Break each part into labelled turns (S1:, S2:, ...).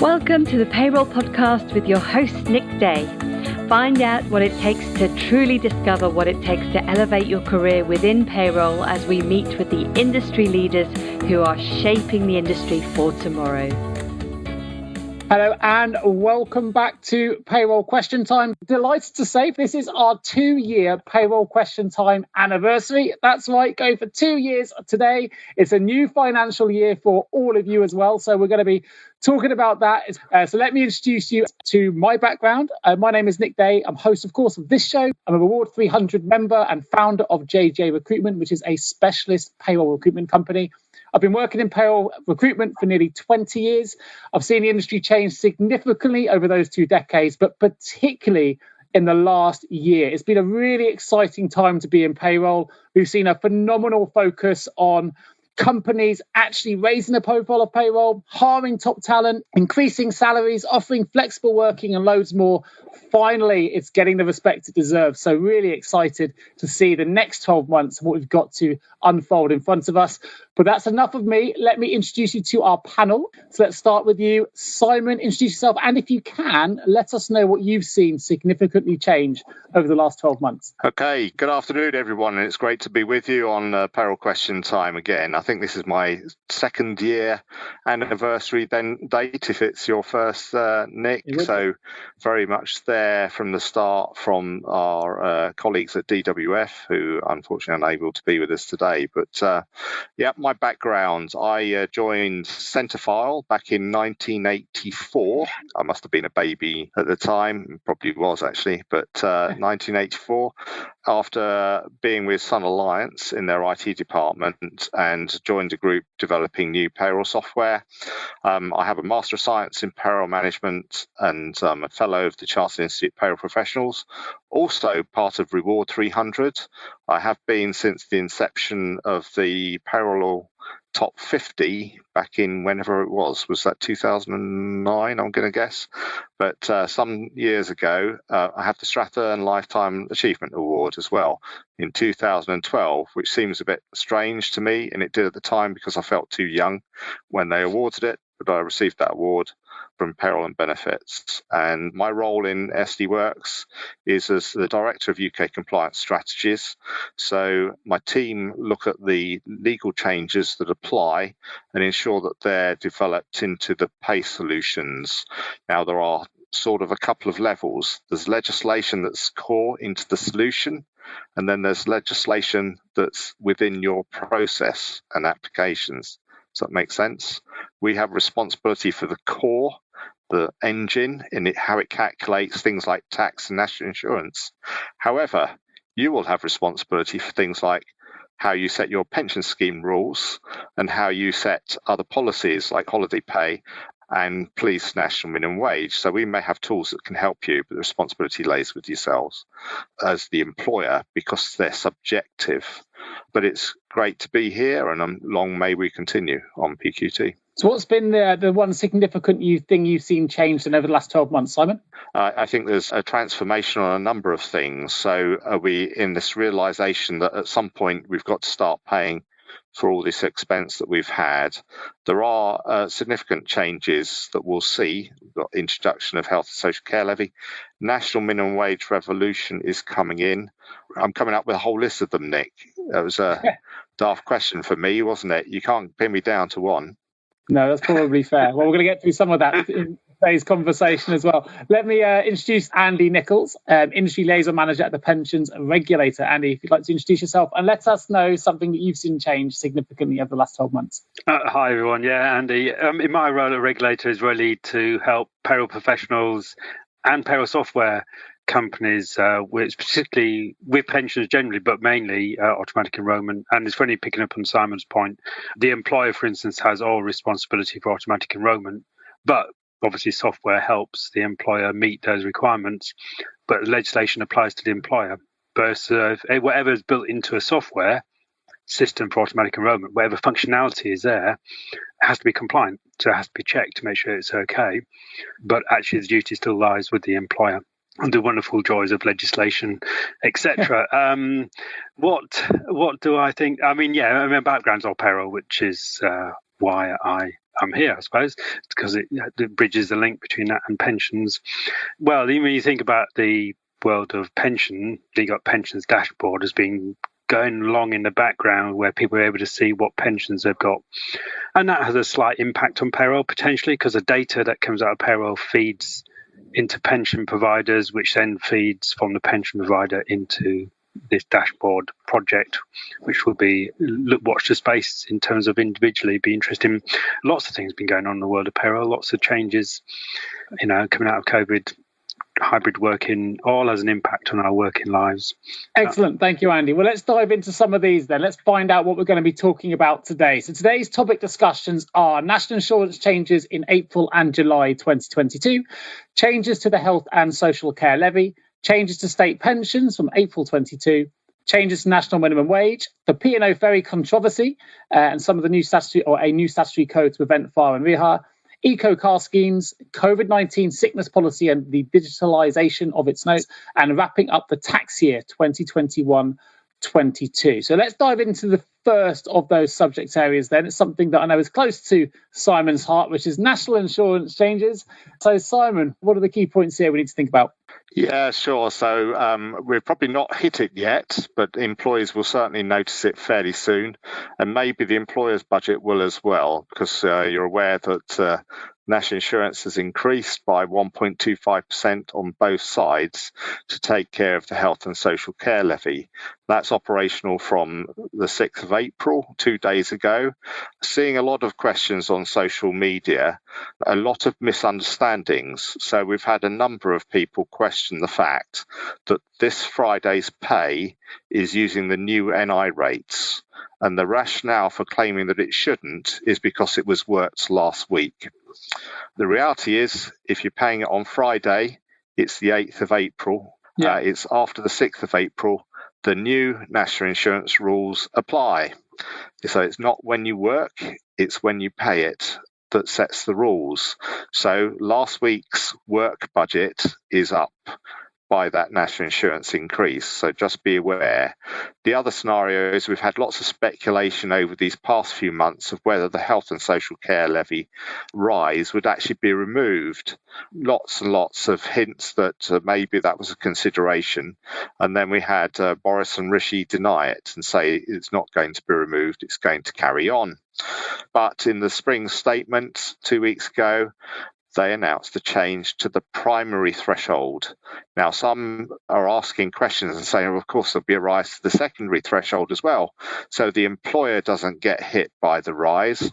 S1: Welcome to the Payroll Podcast with your host, Nick Day. Find out what it takes to truly discover what it takes to elevate your career within payroll as we meet with the industry leaders who are shaping the industry for tomorrow.
S2: Hello and welcome back to Payroll Question Time. Delighted to say this is our 2-year Payroll Question Time anniversary. That's right, go for 2 years today. It's a new financial year for all of you as well. So we're going to be talking about that. So let me introduce you to my background. My name is Nick Day. I'm host, of course, of this show. I'm a Reward 300 member and founder of JGA Recruitment, which is a specialist payroll recruitment company. I've been working in payroll recruitment for nearly 20 years. I've seen the industry change significantly over those 2 decades, but particularly in the last year. It's been a really exciting time to be in payroll. We've seen a phenomenal focus on companies actually raising the profile of payroll, hiring top talent, increasing salaries, offering flexible working and loads more. Finally, it's getting the respect it deserves. So really excited to see the next 12 months and what we've got to unfold in front of us. But that's enough of me. Let me introduce you to our panel. So let's start with you. Simon, introduce yourself. And if you can, let us know what you've seen significantly change over the last 12 months.
S3: Okay, good afternoon, everyone. And it's great to be with you on Payroll Question Time again. I think this is my 2nd year anniversary date, if it's your first, Nick. So very much there from the start from our colleagues at DWF, who unfortunately are unable to be with us today. But my background, I joined Centrefile back in 1984. I must have been a baby at the time, probably was actually, but 1984. After being with Sun Alliance in their IT department and joined a group developing new payroll software. I have a Master of Science in Payroll Management and I'm a Fellow of the Chartered Institute of Payroll Professionals, also part of Reward 300. I have been since the inception of the Payroll Top 50 back in whenever it was that 2009, I'm going to guess. But some years ago, I had the Strathern Lifetime Achievement Award as well in 2012, which seems a bit strange to me, and it did at the time because I felt too young when they awarded it, but I received that award from Payroll and Benefits. And my role in SD Worx is as the Director of UK Compliance Strategies. So my team look at the legal changes that apply and ensure that they're developed into the pay solutions. Now, there are sort of a couple of levels. There's legislation that's core into the solution, and then there's legislation that's within your process and applications. Does that make sense? We have responsibility for the core, the engine, in it, how it calculates things like tax and national insurance. However, you will have responsibility for things like how you set your pension scheme rules and how you set other policies like holiday pay and police national minimum wage. So we may have tools that can help you, but the responsibility lays with yourselves as the employer because they're subjective. But it's great to be here, and long may we continue on PQT.
S2: So what's been the one significant thing you've seen changed in over the last 12 months, Simon?
S3: I think there's a transformation on a number of things. So are we in this realization that at some point we've got to start paying for all this expense that we've had? There are significant changes that we'll see. We've got introduction of health and social care levy. National minimum wage revolution is coming in. I'm coming up with a whole list of them, Nick. That was a daft question for me, wasn't it? You can't pin me down to one.
S2: No, that's probably fair. Well, we're going to get through some of that in today's conversation as well. Let me introduce Andy Nichols, Industry Liaison Manager at the Pensions Regulator. Andy, if you'd like to introduce yourself and let us know something that you've seen change significantly over the last 12 months.
S4: Hi, everyone. Yeah, Andy. In my role at Regulator is really to help payroll professionals and payroll software companies, which particularly with pensions generally, but mainly automatic enrolment. And it's funny picking up on Simon's point. The employer, for instance, has all responsibility for automatic enrolment, but obviously software helps the employer meet those requirements, but legislation applies to the employer. But whatever is built into a software system for automatic enrolment, whatever functionality is there, has to be compliant. So it has to be checked to make sure it's okay. But actually the duty still lies with the employer. And the wonderful joys of legislation, etc. What do I think? I mean, my background's all payroll, which is why I I'm here, I suppose, because it bridges the link between that and pensions. Well, when you think about the world of pension, you got pensions dashboard has been going along in the background where people are able to see what pensions they've got. And that has a slight impact on payroll potentially, because the data that comes out of payroll feeds into pension providers, which then feeds from the pension provider into this dashboard project, which will be watch the space in terms of individually be interesting. Lots of things been going on in the world of payroll, lots of changes, coming out of COVID. Hybrid working all has an impact on our working lives.
S2: Excellent. Thank you, Andy. Well, let's dive into some of these then. Let's find out what we're going to be talking about today. So today's topic discussions are national insurance changes in April and July 2022, changes to the health and social care levy, changes to state pensions from April 22, changes to national minimum wage, the P&O Ferry controversy, and some of the new statutory code to prevent fire and rehire, eco-car schemes, COVID-19 sickness policy and the digitalisation of its notes, and wrapping up the tax year 2021-22. So let's dive into the first of those subject areas then. It's something that I know is close to Simon's heart, which is national insurance changes. So Simon, what are the key points here we need to think about?
S3: Yeah, sure. So we've probably not hit it yet, but employees will certainly notice it fairly soon. And maybe the employer's budget will as well, because you're aware that national insurance has increased by 1.25% on both sides to take care of the health and social care levy. That's operational from the 6th of April, 2 days ago. Seeing a lot of questions on social media, a lot of misunderstandings. So we've had a number of people question the fact that this Friday's pay is using the new NI rates. And the rationale for claiming that it shouldn't is because it was worked last week. The reality is, if you're paying it on Friday, it's the 8th of April.
S2: Yeah.
S3: It's after the 6th of April. The new national insurance rules apply. So it's not when you work, it's when you pay it that sets the rules. So last week's work budget is up by that national insurance increase. So just be aware. The other scenario is we've had lots of speculation over these past few months of whether the health and social care levy rise would actually be removed. Lots and lots of hints that maybe that was a consideration. And then we had Boris and Rishi deny it and say it's not going to be removed, it's going to carry on. But in the spring statement 2 weeks ago, they announced the change to the primary threshold. Now, some are asking questions and saying, well, of course, there'll be a rise to the secondary threshold as well. So the employer doesn't get hit by the rise.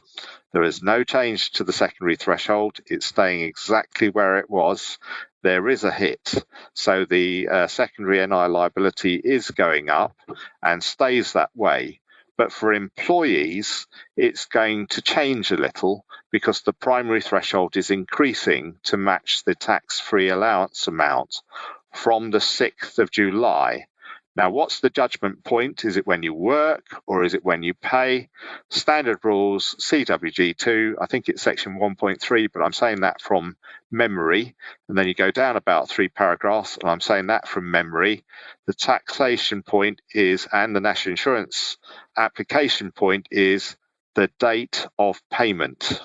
S3: There is no change to the secondary threshold. It's staying exactly where it was. There is a hit. So the secondary NI liability is going up and stays that way. But for employees, it's going to change a little because the primary threshold is increasing to match the tax-free allowance amount from the 6th of July. Now, what's the judgment point? Is it when you work or is it when you pay? Standard rules, CWG2, I think it's section 1.3, but I'm saying that from memory. And then you go down about 3 paragraphs, and I'm saying that from memory. The taxation point is, and the national insurance application point is the date of payment.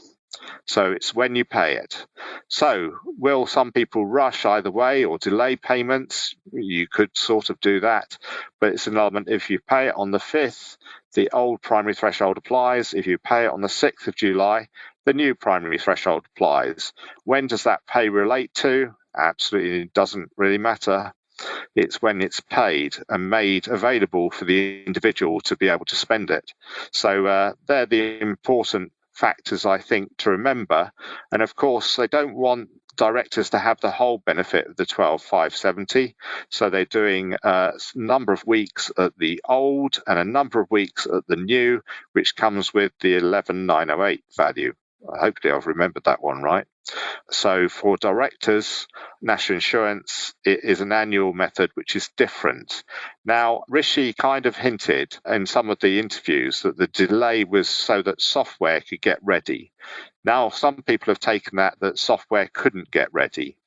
S3: So it's when you pay it. So will some people rush either way or delay payments? You could sort of do that, but it's an element. If you pay it on the 5th, the old primary threshold applies. If you pay it on the 6th of July, the new primary threshold applies. When does that pay relate to? Absolutely doesn't really matter. It's when it's paid and made available for the individual to be able to spend it. So they're the important factors, I think, to remember. And of course, they don't want directors to have the whole benefit of the 12,570. So they're doing a number of weeks at the old and a number of weeks at the new, which comes with the 11,908 value. Hopefully I've remembered that one right. So for directors, national insurance is an annual method which is different. Now, Rishi kind of hinted in some of the interviews that the delay was so that software could get ready. Now, some people have taken that software couldn't get ready.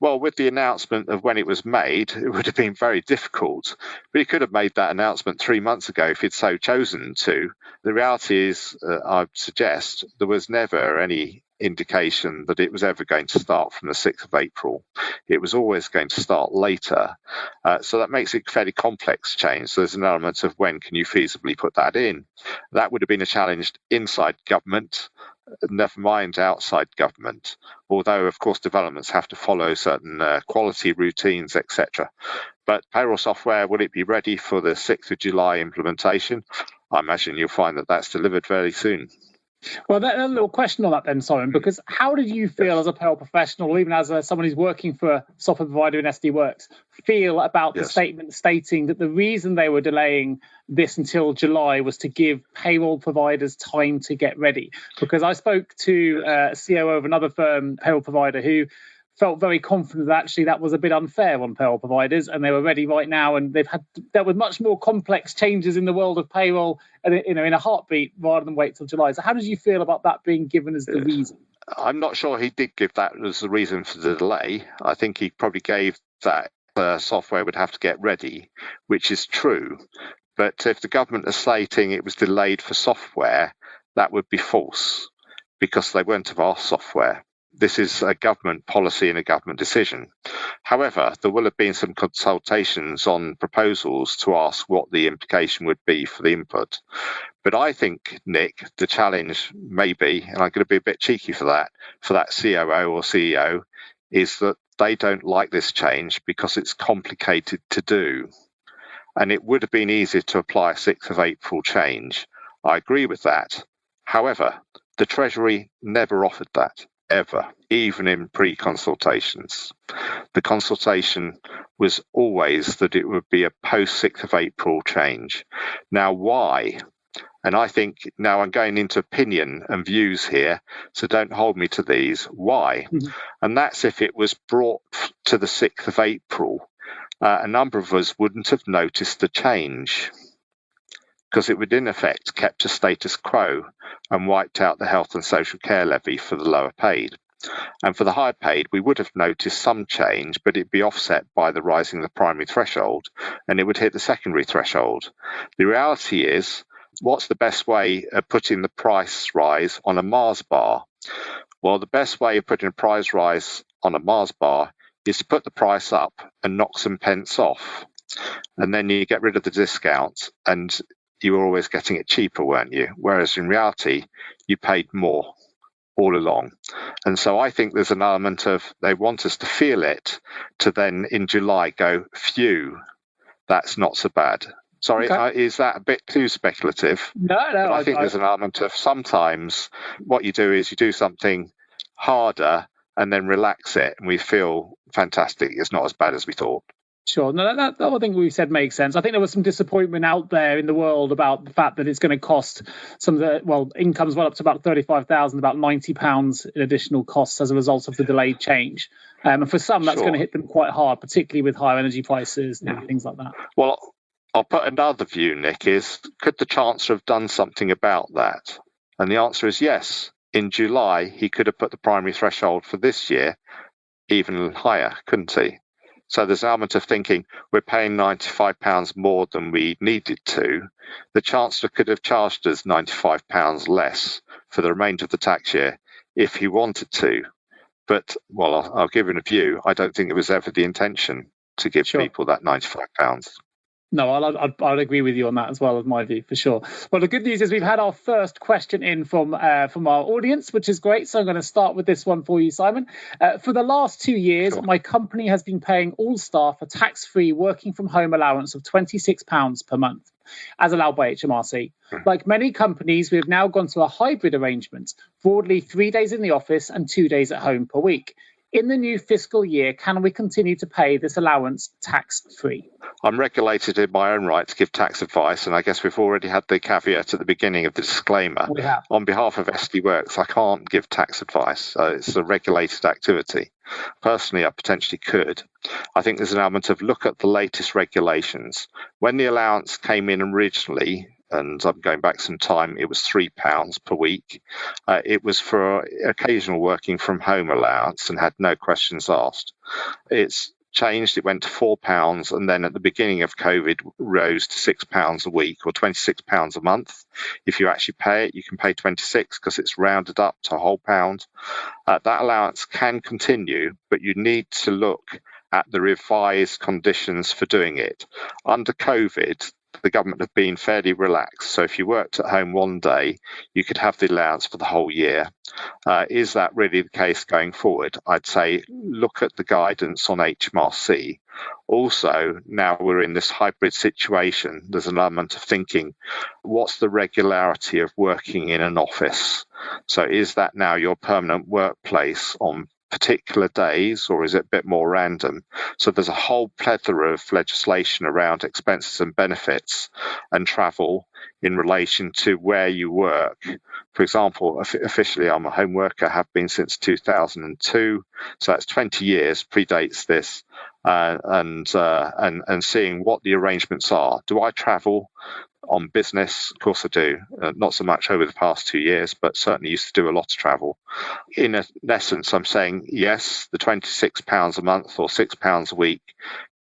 S3: Well, with the announcement of when it was made, it would have been very difficult. But he could have made that announcement 3 months ago if he'd so chosen to. The reality is, I'd suggest, there was never any indication that it was ever going to start from the 6th of April. It was always going to start later. So that makes it a fairly complex change. So there's an element of when can you feasibly put that in. That would have been a challenge inside government, never mind outside government, although of course developments have to follow certain quality routines, etc. But payroll software, will it be ready for the 6th of July implementation? I imagine you'll find that that's delivered very soon.
S2: Well, a little question on that then, Simon, because how did you feel as a payroll professional, even as someone who's working for a software provider in SD Worx, feel about the statement stating that the reason they were delaying this until July was to give payroll providers time to get ready? Because I spoke to a COO of another firm, payroll provider, who felt very confident that actually that was a bit unfair on payroll providers, and they were ready right now, and they've had dealt with much more complex changes in the world of payroll, in a heartbeat, rather than wait till July. So how did you feel about that being given as the reason?
S3: I'm not sure he did give that as the reason for the delay. I think he probably gave that software would have to get ready, which is true. But if the government is stating it was delayed for software, that would be false, because they weren't of our software. This is a government policy and a government decision. However, there will have been some consultations on proposals to ask what the implication would be for the input. But I think, Nick, the challenge may be, and I'm going to be a bit cheeky for that COO or CEO, is that they don't like this change because it's complicated to do. And it would have been easier to apply a 6th of April change. I agree with that. However, the Treasury never offered that, ever, even in pre-consultations. The consultation was always that it would be a post-6th of April change. Now, why? And I think now I'm going into opinion and views here, so don't hold me to these. Why? Mm-hmm. And that's if it was brought to the 6th of April, a number of us wouldn't have noticed the change, because it would in effect kept a status quo and wiped out the health and social care levy for the lower paid. And for the higher paid, we would have noticed some change, but it'd be offset by the rising of the primary threshold, and it would hit the secondary threshold. The reality is, what's the best way of putting the price rise on a Mars bar? Well, the best way of putting a price rise on a Mars bar is to put the price up and knock some pence off. And then you get rid of the discount, and you were always getting it cheaper, weren't you? Whereas in reality, you paid more all along. And so I think there's an element of they want us to feel it, to then in July go, phew, that's not so bad. Sorry, okay. Is that a bit too speculative?
S2: No.
S3: But I think there's an element of sometimes what you do is you do something harder and then relax it, and we feel fantastic. It's not as bad as we thought.
S2: Sure. No, that I think we've said makes sense. I think there was some disappointment out there in the world about the fact that it's going to cost some of the, incomes well up to about £35,000, about £90 in additional costs as a result of the delayed change. And for some, that's going to hit them quite hard, particularly with higher energy prices and things like that.
S3: Well, I'll put another view, Nick, is could the Chancellor have done something about that? And the answer is yes. In July, he could have put the primary threshold for this year even higher, couldn't he? So there's an element of thinking we're paying £95 more than we needed to. The Chancellor could have charged us £95 less for the remainder of the tax year if he wanted to. But, I'll give it a view. I don't think it was ever the intention to give people that £95.
S2: No, I'll agree with you on that as well, as my view, for sure. Well, the good news is we've had our first question in from our audience, which is great. So I'm going to start with this one for you, Simon. For the last 2 years, my company has been paying all staff a tax-free working from home allowance of £26 per month, as allowed by HMRC. Like many companies, we have now gone to a hybrid arrangement, broadly 3 days in the office and 2 days at home per week. In the new fiscal year, can we continue to pay this allowance tax-free?
S3: I'm regulated in my own right to give tax advice, and I guess we've already had the caveat at the beginning of the disclaimer.
S2: We have.
S3: On behalf of SD Worx, I can't give tax advice. It's a regulated activity. Personally, I potentially could. I think there's an element of look at the latest regulations. When the allowance came in originally, and I'm going back some time, it was £3 per week. It was for occasional working from home allowance and had no questions asked. It's changed, it went to £4, and then at the beginning of COVID rose to £6 a week, or £26 a month. If you actually pay it, you can pay 26 because it's rounded up to a whole pound. That allowance can continue, but you need to look at the revised conditions for doing it. Under COVID, the government have been fairly relaxed. So if you worked at home one day, you could have the allowance for the whole year. Is that really the case going forward? I'd say look at the guidance on HMRC. Also, now we're in this hybrid situation, there's an element of thinking, what's the regularity of working in an office? So is that now your permanent workplace on particular days, or is it a bit more random? So there's a whole plethora of legislation around expenses and benefits and travel in relation to where you work. For example, officially I'm a home worker, have been since 2002, so that's 20 years, predates this, and seeing what the arrangements are. Do I travel on business? Of course I do. Not so much over the past 2 years, but certainly used to do a lot of travel. In essence, I'm saying yes, the £26 a month or £6 a week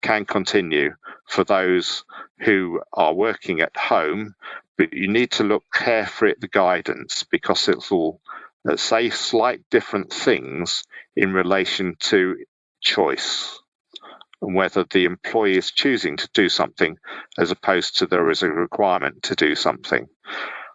S3: can continue for those who are working at home, but you need to look carefully at the guidance because it's all say slight different things in relation to choice and whether the employee is choosing to do something as opposed to there is a requirement to do something.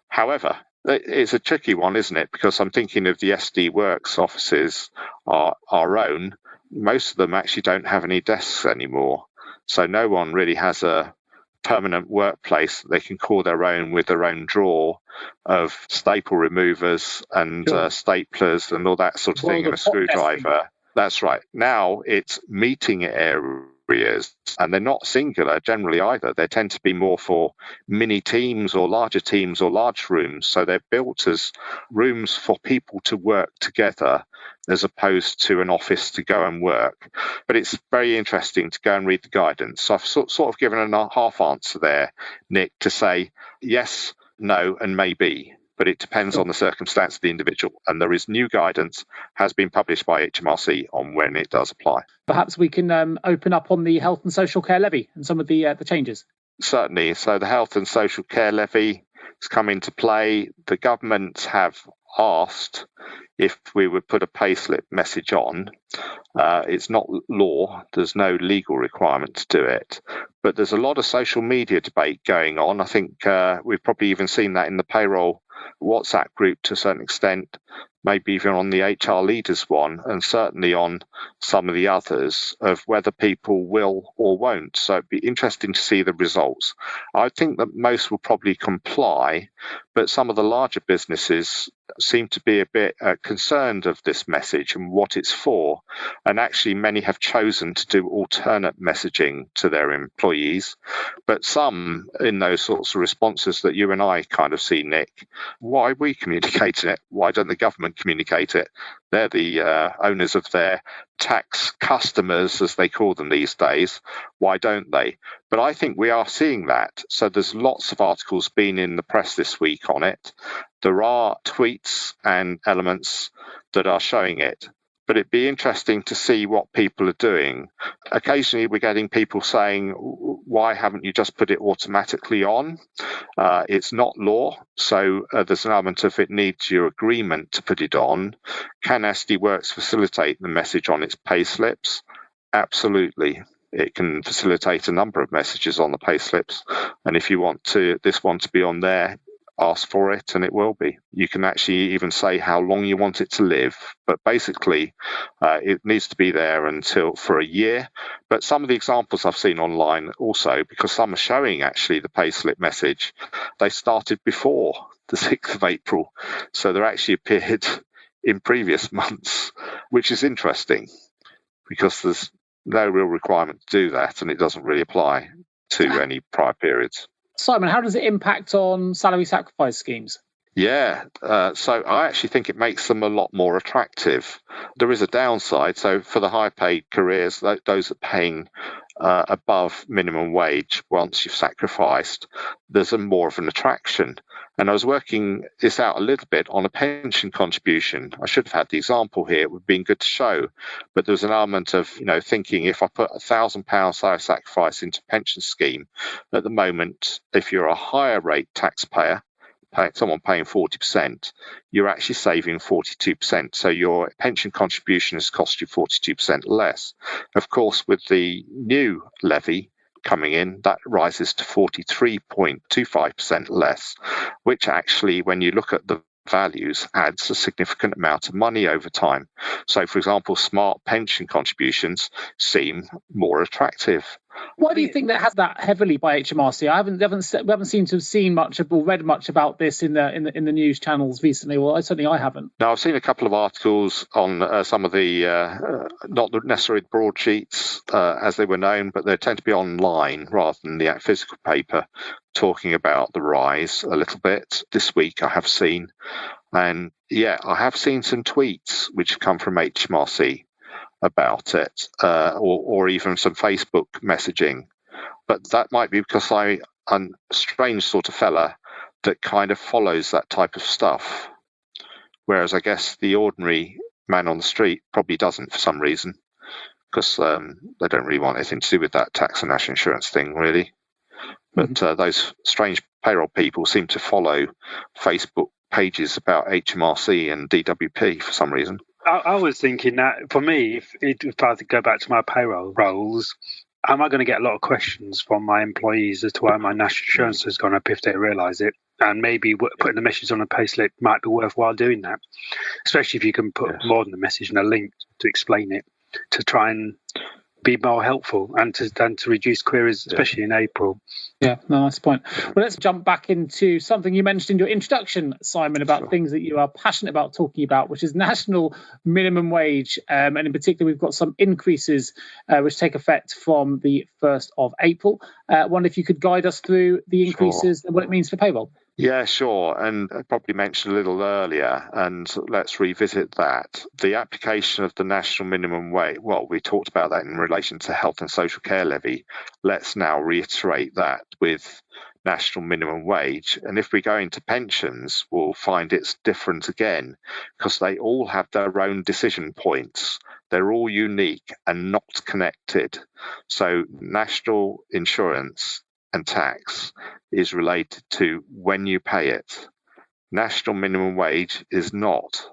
S3: However, it's a tricky one, isn't it? Because I'm thinking of the SD Worx offices, our own. Most of them actually don't have any desks anymore. So no one really has a permanent workplace that they can call their own with their own drawer of staple removers and staplers and all that sort of thing, and a screwdriver. That's right. Now it's meeting areas, and they're not singular generally either. They tend to be more for mini teams or large rooms. So they're built as rooms for people to work together as opposed to an office to go and work. But it's very interesting to go and read the guidance. So I've sort of given a half answer there, Nick, to say yes, no, and maybe. But it depends on the circumstance of the individual. And there is new guidance, has been published by HMRC on when it does apply.
S2: Perhaps we can open up on the Health and Social Care Levy and some of the changes.
S3: Certainly. So the Health and Social Care Levy has come into play. The government have asked if we would put a payslip message on. It's not law. There's no legal requirement to do it. But there's a lot of social media debate going on. I think we've probably even seen that in the Payroll WhatsApp group to a certain extent, maybe even on the HR leaders one, and certainly on some of the others, of whether people will or won't. So it'd be interesting to see the results. I think that most will probably comply, but some of the larger businesses seem to be a bit concerned of this message and what it's for. And actually, many have chosen to do alternate messaging to their employees. But some in those sorts of responses that you and I kind of see, Nick, why are we communicating it? Why don't the government communicate it? They're the owners of their tax customers, as they call them these days. Why don't they? But I think we are seeing that. So there's lots of articles been in the press this week on it. There are tweets and elements that are showing it. But it'd be interesting to see what people are doing. Occasionally we're getting people saying, why haven't you just put it automatically on? It's not law, so there's an element of it needs your agreement to put it on. Can SD Worx facilitate the message on its pay slips? Absolutely. It can facilitate a number of messages on the pay slips. And if you want this one to be on there, ask for it and it will be. You can actually even say how long you want it to live, but basically it needs to be there for a year. But some of the examples I've seen online also, because some are showing actually the payslip message, they started before the 6th of April. So they're actually appeared in previous months, which is interesting because there's no real requirement to do that and it doesn't really apply to any prior periods.
S2: Simon, how does it impact on salary sacrifice schemes?
S3: Yeah, so I actually think it makes them a lot more attractive. There is a downside. So for the high paid careers, those are paying above minimum wage once you've sacrificed, there's more of an attraction. And I was working this out a little bit on a pension contribution. I should have had the example here. It would have been good to show. But there's an element of, thinking if I put £1,000 salary sacrifice into a pension scheme, at the moment, if you're a higher rate taxpayer, someone paying 40%, you're actually saving 42%. So your pension contribution has cost you 42% less. Of course, with the new levy coming in, that rises to 43.25% less, which actually, when you look at the values, adds a significant amount of money over time. So, for example, smart pension contributions seem more attractive.
S2: Why do you think that has that heavily by HMRC? We haven't seemed to have seen much or read much about this in the news channels recently. Well, certainly I haven't.
S3: Now, I've seen a couple of articles on some of the not necessarily broadsheets as they were known, but they tend to be online rather than the physical paper, talking about the rise a little bit. This week I have seen, and I have seen some tweets which have come from HMRC about it, or even some Facebook messaging. But that might be because I'm a strange sort of fella that kind of follows that type of stuff. Whereas I guess the ordinary man on the street probably doesn't for some reason, because they don't really want anything to do with that tax and national insurance thing, really. But those strange payroll people seem to follow Facebook pages about HMRC and DWP for some reason.
S4: I was thinking that for me, if I go back to my payroll roles, am I going to get a lot of questions from my employees as to why my national insurance has gone up if they realise it? And maybe putting the message on a payslip might be worthwhile doing that, especially if you can put more than a message and a link to explain it, to try and be more helpful and to reduce queries, especially in April.
S2: Yeah, no, nice point. Well, let's jump back into something you mentioned in your introduction, Simon, about things that you are passionate about talking about, which is national minimum wage. And in particular, we've got some increases which take effect from the 1st of April. I wonder if you could guide us through the increases and what it means for payroll.
S3: Yeah, sure. And I probably mentioned a little earlier, and let's revisit that. The application of the national minimum wage, well, we talked about that in relation to health and social care levy. Let's now reiterate that with national minimum wage. And if we go into pensions, we'll find it's different again, because they all have their own decision points. They're all unique and not connected. So national insurance and tax is related to when you pay it. National minimum wage is not.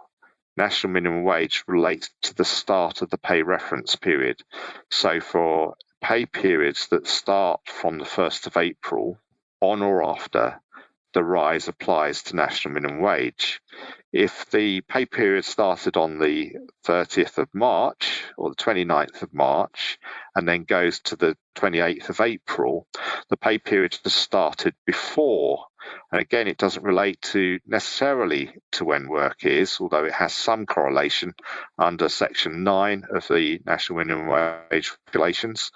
S3: National minimum wage relates to the start of the pay reference period. So for pay periods that start from the 1st of April on or after, the rise applies to national minimum wage. If the pay period started on the 30th of March or the 29th of March and then goes to the 28th of April, the pay period has started before. And again, it doesn't relate to necessarily to when work is, although it has some correlation under Section 9 of the National Minimum Wage Regulations.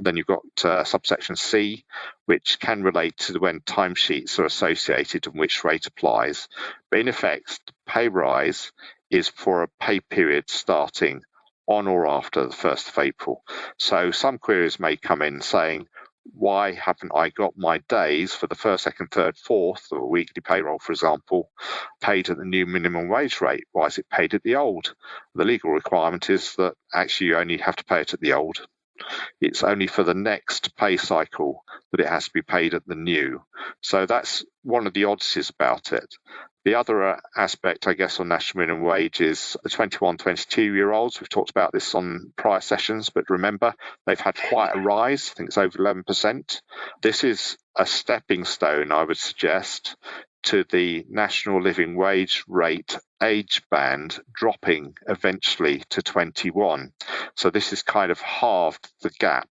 S3: Then you've got subsection C, which can relate to when timesheets are associated and which rate applies. But in effect, the pay rise is for a pay period starting on or after the 1st of April. So some queries may come in saying, why haven't I got my days for the 1st, 2nd, 3rd, 4th, or weekly payroll, for example, paid at the new minimum wage rate? Why is it paid at the old? The legal requirement is that actually you only have to pay it at the old. It's only for the next pay cycle that it has to be paid at the new. So that's one of the oddities about it. The other aspect, I guess, on national minimum wage is the 21, 22-year-olds. We've talked about this on prior sessions, but remember, they've had quite a rise. I think it's over 11%. This is a stepping stone, I would suggest, to the national living wage rate age band dropping eventually to 21. So this is kind of halved the gap.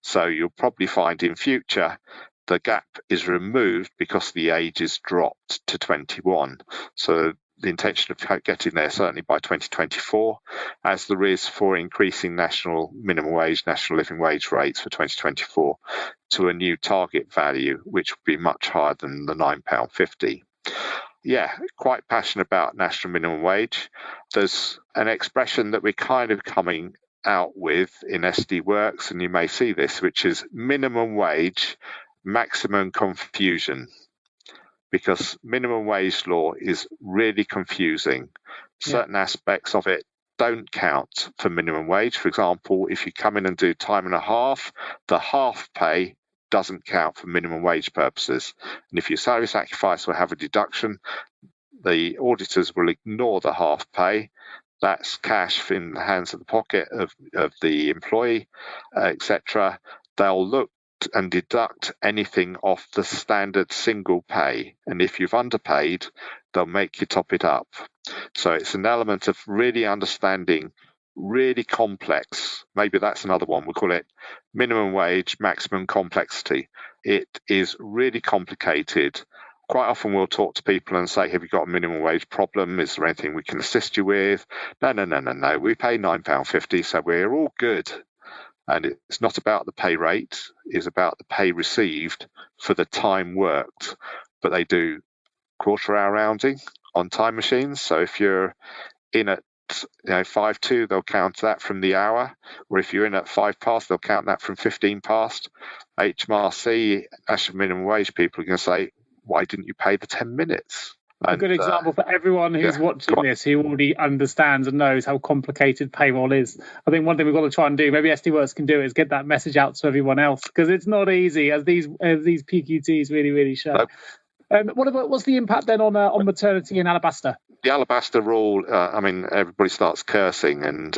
S3: So you'll probably find in future the gap is removed because the age is dropped to 21. So the intention of getting there certainly by 2024, as there is for increasing national minimum wage, national living wage rates for 2024 to a new target value, which would be much higher than the £9.50. Yeah, quite passionate about national minimum wage. There's an expression that we're kind of coming out with in SD Worx, and you may see this, which is minimum wage, maximum confusion. Because minimum wage law is really confusing. Certain aspects of it don't count for minimum wage. For example, if you come in and do time and a half, the half pay doesn't count for minimum wage purposes. And if your salary sacrifice will have a deduction, the auditors will ignore the half pay. That's cash in the hands of the pocket of the employee, etc. They'll look and deduct anything off the standard single pay. And if you've underpaid, they'll make you top it up. So it's an element of really understanding really complex. Maybe that's another one. We'll call it minimum wage, maximum complexity. It is really complicated. Quite often we'll talk to people and say, have you got a minimum wage problem? Is there anything we can assist you with? No. We pay £9.50, so we're all good. And it's not about the pay rate, it's about the pay received for the time worked. But they do quarter-hour rounding on time machines. So if you're in at 5 to, they'll count that from the hour. Or if you're in at 5 past, they'll count that from 15 past. HMRC, national minimum wage people are going to say, why didn't you pay the 10 minutes?
S2: A good example for everyone who's watching this who already understands and knows how complicated payroll is. I think one thing we've got to try and do, maybe SD Worx can do, is get that message out to everyone else, because it's not easy, as these PQTs really show. What's the impact then on maternity in Alabaster?
S3: The Alabaster rule, everybody starts cursing and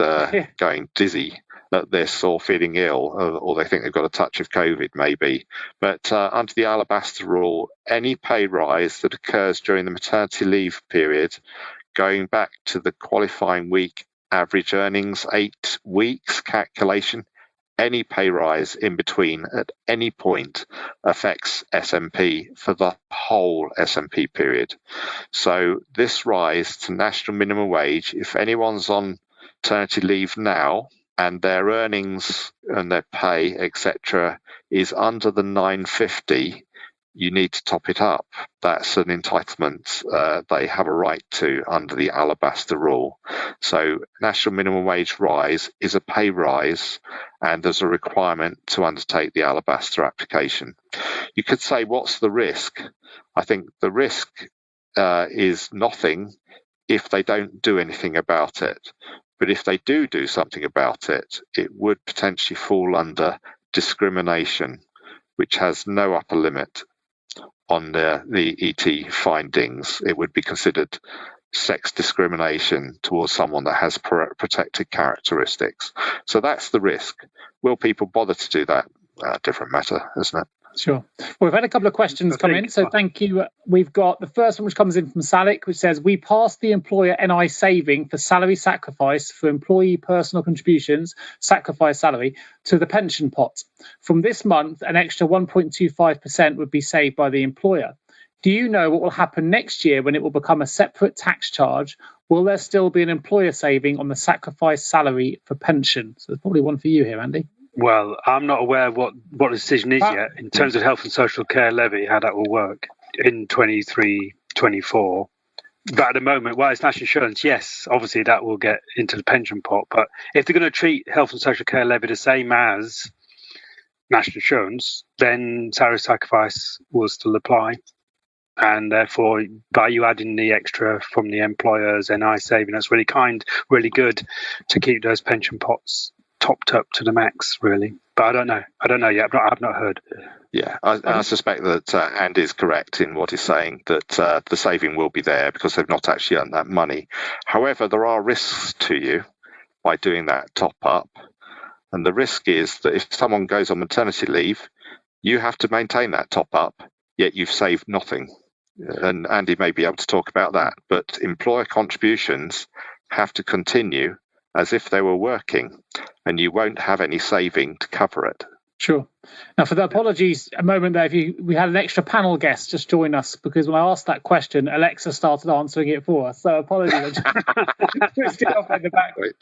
S3: going dizzy that this or feeling ill, or they think they've got a touch of COVID maybe. But under the Alabaster rule, any pay rise that occurs during the maternity leave period, going back to the qualifying week average earnings 8 weeks calculation, any pay rise in between at any point affects SMP for the whole SMP period. So this rise to national minimum wage, if anyone's on maternity leave now and their earnings and their pay, etc., is under the 950, you need to top it up. That's an entitlement they have a right to under the Alabaster rule. So national minimum wage rise is a pay rise, and there's a requirement to undertake the Alabaster application. You could say, what's the risk? I think the risk is nothing if they don't do anything about it. But if they do something about it, it would potentially fall under discrimination, which has no upper limit on the ET findings. It would be considered sex discrimination towards someone that has protected characteristics. So that's the risk. Will people bother to do that? Different matter, isn't it?
S2: Sure. Well, we've had a couple of questions come in, so thank you. We've got the first one, which comes in from Salik, which says, we passed the employer NI saving for salary sacrifice for employee personal contributions, sacrifice salary, to the pension pot. From this month, an extra 1.25% would be saved by the employer. Do you know what will happen next year when it will become a separate tax charge? Will there still be an employer saving on the sacrifice salary for pension? So there's probably one for you here, Andy.
S4: Well, I'm not aware what the decision is yet in terms of health and social care levy, how that will work in 23-24. But at the moment, it's national insurance, yes, obviously that will get into the pension pot. But if they're going to treat health and social care levy the same as national insurance, then salary sacrifice will still apply. And therefore, by you adding the extra from the employer's NI saving, that's really good to keep those pension pots topped up to the max, really. But I don't know yet. I've not heard.
S3: Yeah, I suspect that Andy's correct in what he's saying, that the saving will be there because they've not actually earned that money. However, there are risks to you by doing that top up. And the risk is that if someone goes on maternity leave, you have to maintain that top up, yet you've saved nothing. And Andy may be able to talk about that. But employer contributions have to continue as if they were working, and you won't have any saving to cover it.
S2: Sure. Now, for the apologies, a moment there, we had an extra panel guest just join us, because when I asked that question, Alexa started answering it for us. So apologies. Twisted off in the background.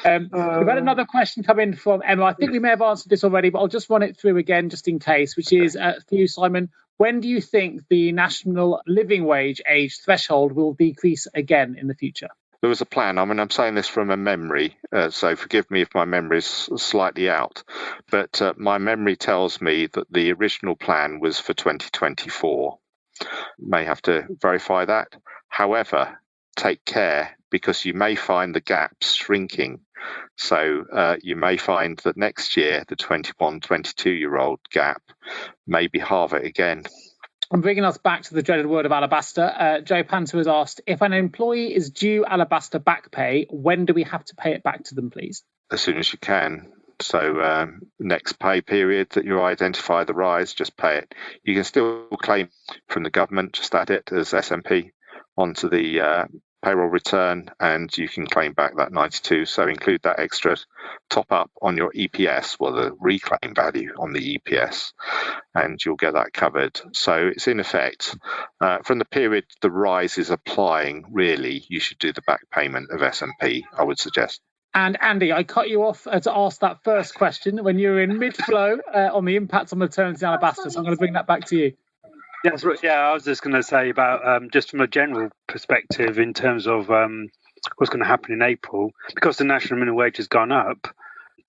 S2: We've had another question come in from Emma. I think we may have answered this already, but I'll just run it through again just in case, which is for you, Simon. When do you think the national living wage age threshold will decrease again in the future?
S3: there was a plan. I mean, I'm saying this from a memory, so forgive me if my memory is slightly out, but my memory tells me that the original plan was for 2024. May have to verify that. However, take care, because you may find the gaps shrinking. So you may find that next year, the 21, 22-year-old gap may be halve it again.
S2: And bringing us back to the dreaded word of alabaster, Joe Panter has asked, if an employee is due alabaster back pay, when do we have to pay it back to them, please?
S3: As soon as you can. So next pay period that you identify the rise, just pay it. You can still claim from the government, just add it as SMP onto the payroll return, and you can claim back that 92. So include that extra top up on your EPS, well, the reclaim value on the EPS, and you'll get that covered. So it's in effect, from the period the rise is applying, really, you should do the back payment of SMP, I would suggest.
S2: And Andy, I cut you off to ask that first question when you were in mid-flow on the impact on maternity alabaster, so I'm going to bring that back to you.
S4: Yes, yeah, I was just going to say about just from a general perspective in terms of what's going to happen in April, because the national minimum wage has gone up.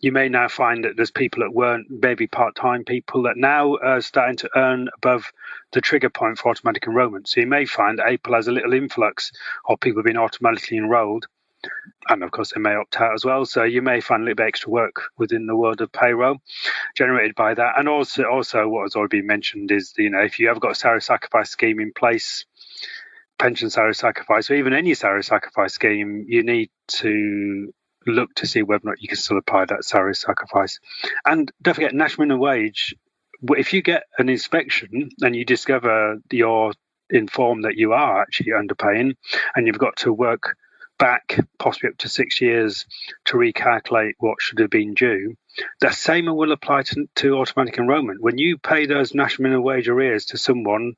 S4: You may now find that there's people that weren't, maybe part-time people, that now are starting to earn above the trigger point for automatic enrolment. So you may find that April has a little influx of people being automatically enrolled. And of course, they may opt out as well. So you may find a little bit extra work within the world of payroll generated by that. And also what has already been mentioned is, if you have got a salary sacrifice scheme in place, pension salary sacrifice, or even any salary sacrifice scheme, you need to look to see whether or not you can still apply that salary sacrifice. And don't forget, national minimum wage, if you get an inspection and you discover you're informed that you are actually underpaying and you've got to work back possibly up to 6 years to recalculate what should have been due, the same will apply to automatic enrolment. When you pay those national minimum wage arrears to someone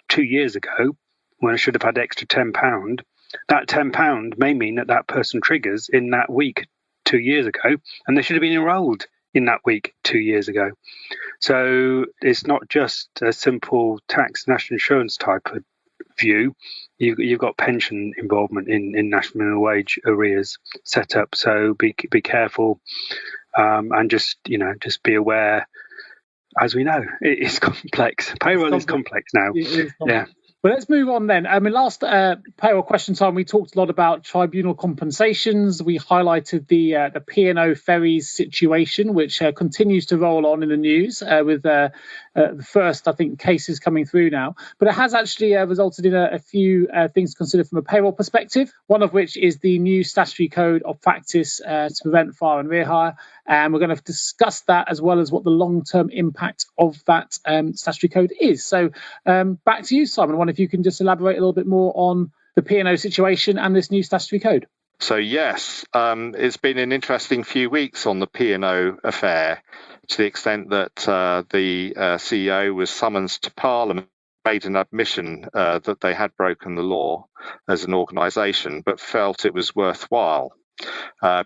S4: 2 years ago when I should have had extra £10, that £10 may mean that person triggers in that week 2 years ago, and they should have been enrolled in that week 2 years ago. So it's not just a simple tax national insurance type of view. You've got pension involvement in national minimum wage arrears set up. So be careful, and just be aware. As we know, it is complex. Payroll is complex now.
S2: It is complex.
S4: Yeah.
S2: Well, let's move on then. Last payroll question time, we talked a lot about tribunal compensations. We highlighted the P&O Ferries situation, which continues to roll on in the news with the first, I think, cases coming through now. But it has actually resulted in a few things to consider from a payroll perspective, one of which is the new statutory code of practice to prevent fire and rehire. And we're going to discuss that as well as what the long-term impact of that statutory code is. So back to you, Simon. I wonder if you can just elaborate a little bit more on the P&O situation and this new statutory code.
S3: So yes, it's been an interesting few weeks on the P&O affair, to the extent that the CEO was summoned to Parliament, made an admission that they had broken the law as an organisation, but felt it was worthwhile.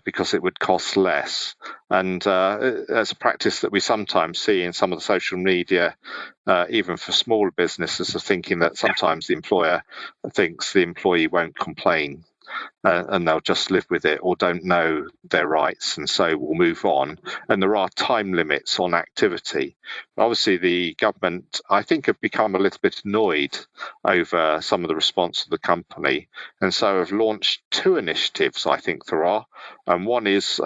S3: Because it would cost less. And that's a practice that we sometimes see in some of the social media, even for smaller businesses, of thinking that sometimes the employer thinks the employee won't complain. And they'll just live with it or don't know their rights, and so we'll move on. And there are time limits on activity. Obviously, the government, I think, have become a little bit annoyed over some of the response of the company, and so have launched two initiatives, I think there are. And one is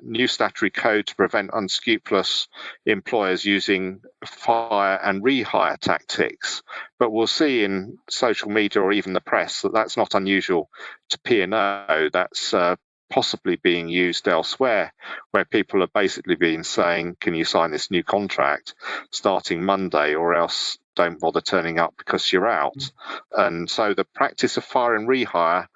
S3: new statutory code to prevent unscrupulous employers using fire and rehire tactics. But we'll see in social media or even the press that that's not unusual to P&O. That's possibly being used elsewhere, where people are basically being saying, can you sign this new contract starting Monday, or else don't bother turning up because you're out. And so the practice of fire and rehire,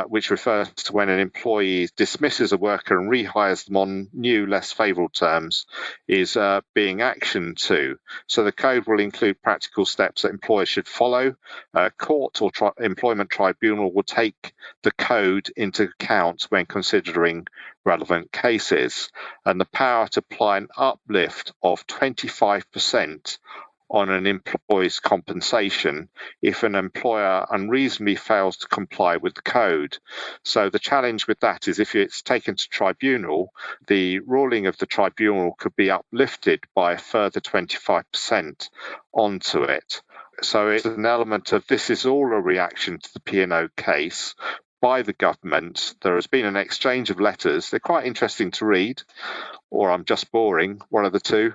S3: which refers to when an employee dismisses a worker and rehires them on new, less favourable terms, is being actioned to. So the code will include practical steps that employers should follow. Court or employment tribunal will take the code into account when considering relevant cases. And the power to apply an uplift of 25% on an employee's compensation if an employer unreasonably fails to comply with the code. So the challenge with that is if it's taken to tribunal, the ruling of the tribunal could be uplifted by a further 25% onto it. So it's an element of this is all a reaction to the P&O case by the government. There has been an exchange of letters. They're quite interesting to read, or I'm just boring, one of the two,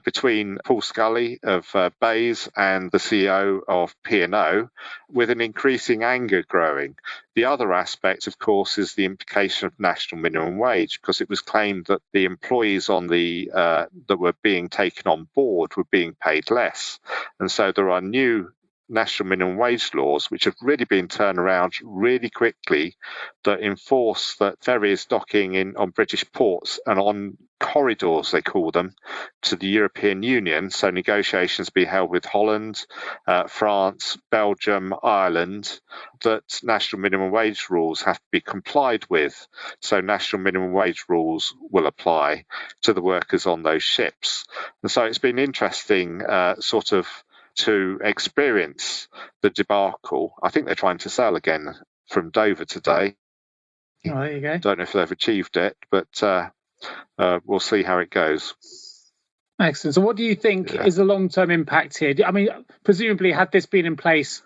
S3: between Paul Scully of Bays and the CEO of P&O, with an increasing anger growing. The other aspect, of course, is the implication of national minimum wage, because it was claimed that the employees on the that were being taken on board were being paid less. And so there are new national minimum wage laws, which have really been turned around really quickly, that enforce that ferries docking in on British ports and on corridors, they call them, to the European Union. So negotiations be held with Holland, France, Belgium, Ireland, that national minimum wage rules have to be complied with. So national minimum wage rules will apply to the workers on those ships. And so it's been interesting to experience the debacle. I think they're trying to sail again from Dover today.
S2: Oh, there you go.
S3: Don't know if they've achieved it, but we'll see how it goes.
S2: Excellent. So what do you think is the long-term impact here? I mean, presumably had this been in place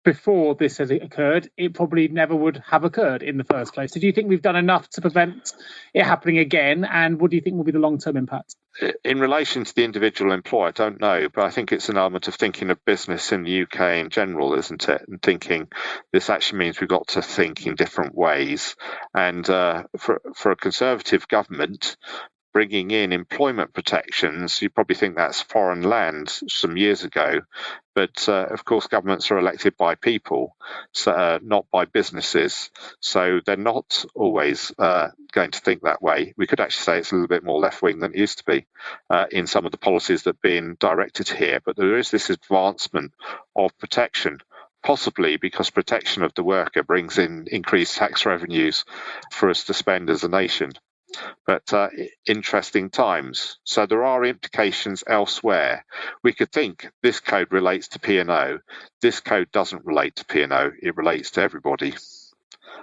S2: before this has occurred, it probably never would have occurred in the first place. So do you think we've done enough to prevent it happening again? And what do you think will be the long-term impact?
S3: In relation to the individual employer, I don't know, but I think it's an element of thinking of business in the UK in general, isn't it? And thinking this actually means we've got to think in different ways. And for a Conservative government, bringing in employment protections, you probably think that's foreign land some years ago. But of course, governments are elected by people, so, not by businesses. So they're not always going to think that way. We could actually say it's a little bit more left-wing than it used to be in some of the policies that are being directed here. But there is this advancement of protection, possibly because protection of the worker brings in increased tax revenues for us to spend as a nation. But interesting times. So there are implications elsewhere. We could think this code relates to P&O. This code doesn't relate to P&O. It relates to everybody.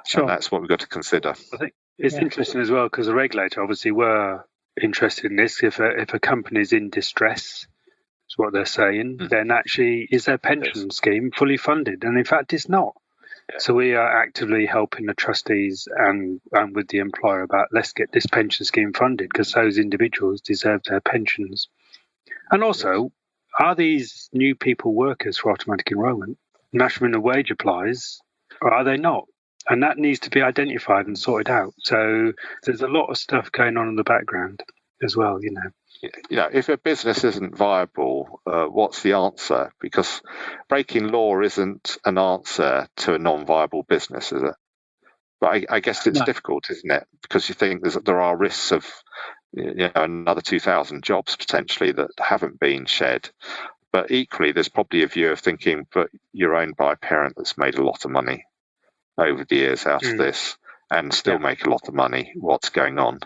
S3: Sure. And that's what we've got to consider.
S4: I think it's interesting as well, because the regulator obviously were interested in this. If a company is in distress, is what they're saying, then actually is their pension scheme fully funded? And in fact, it's not. So we are actively helping the trustees and with the employer about let's get this pension scheme funded, because those individuals deserve their pensions. And also, are these new people workers for automatic enrolment? National minimum wage applies, or are they not? And that needs to be identified and sorted out. So there's a lot of stuff going on in the background as well, you know.
S3: If a business isn't viable, what's the answer? Because breaking law isn't an answer to a non-viable business, is it? But I guess it's difficult, isn't it? Because you think there are risks of another 2,000 jobs potentially that haven't been shed. But equally, there's probably a view of thinking, but you're owned by a parent that's made a lot of money over the years out of this and still make a lot of money. What's going on?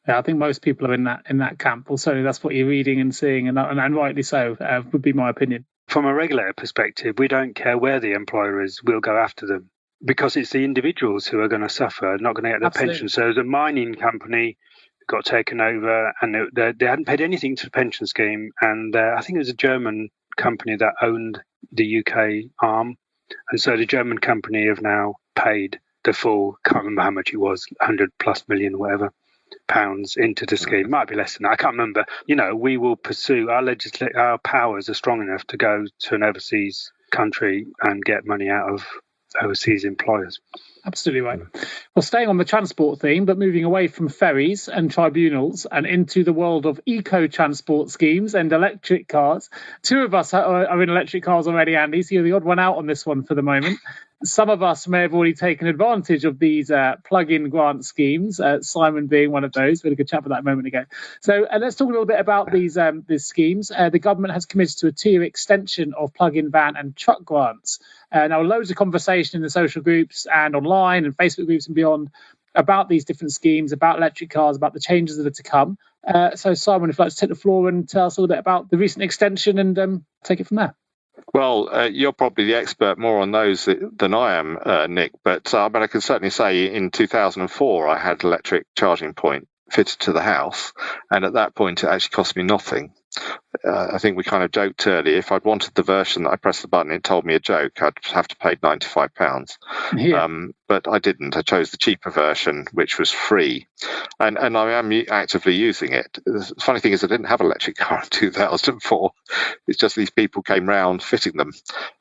S2: Yeah, I think most people are in that camp. Also, that's what you're reading and seeing, and rightly so, would be my opinion.
S4: From a regulator perspective, we don't care where the employer is, we'll go after them. Because it's the individuals who are going to suffer, not going to get their pension. So the mining company got taken over and they hadn't paid anything to the pension scheme. And I think it was a German company that owned the UK arm. And so the German company have now paid the full, can't remember how much it was, 100 plus million, whatever, pounds into the scheme. Might be less than that, I can't remember. We will pursue, our powers are strong enough to go to an overseas country and get money out of overseas employers.
S2: Absolutely right. Well, staying on the transport theme, but moving away from ferries and tribunals and into the world of eco-transport schemes and electric cars. Two of us are in electric cars already, Andy, so you're the odd one out on this one for the moment. Some of us may have already taken advantage of these plug-in grant schemes, Simon being one of those. We had a good chat about that a moment ago. So let's talk a little bit about these schemes. The government has committed to a 2-year extension of plug-in van and truck grants. Now, loads of conversation in the social groups and online and Facebook groups and beyond about these different schemes, about electric cars, about the changes that are to come. So Simon, if you'd like to take the floor and tell us a little bit about the recent extension and take it from there.
S3: Well, you're probably the expert more on those than I am, Nick, but I can certainly say in 2004 I had electric charging point fitted to the house, and at that point it actually cost me nothing. I think we kind of joked earlier, if I'd wanted the version that I pressed the button, it told me a joke, I'd have to pay £95.
S2: Yeah.
S3: But I didn't. I chose the cheaper version, which was free. And I am actively using it. The funny thing is I didn't have an electric car in 2004. It's just these people came round fitting them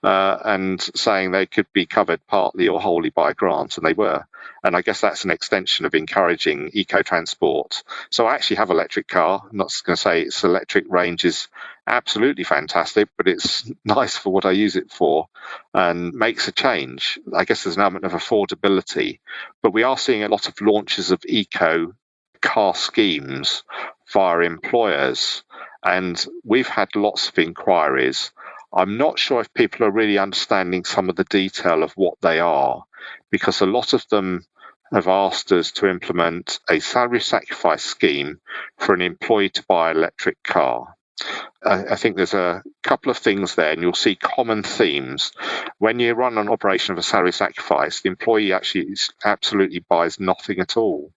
S3: and saying they could be covered partly or wholly by grants, and they were. And I guess that's an extension of encouraging eco-transport. So I actually have an electric car. I'm not going to say its electric range is absolutely fantastic, but it's nice for what I use it for and makes a change. I guess there's an element of affordability, but we are seeing a lot of launches of eco car schemes via employers, and we've had lots of inquiries. I'm not sure if people are really understanding some of the detail of what they are, because a lot of them have asked us to implement a salary sacrifice scheme for an employee to buy an electric car. I think there's a couple of things there, and you'll see common themes. When you run an operation of a salary sacrifice, the employee actually absolutely buys nothing at all.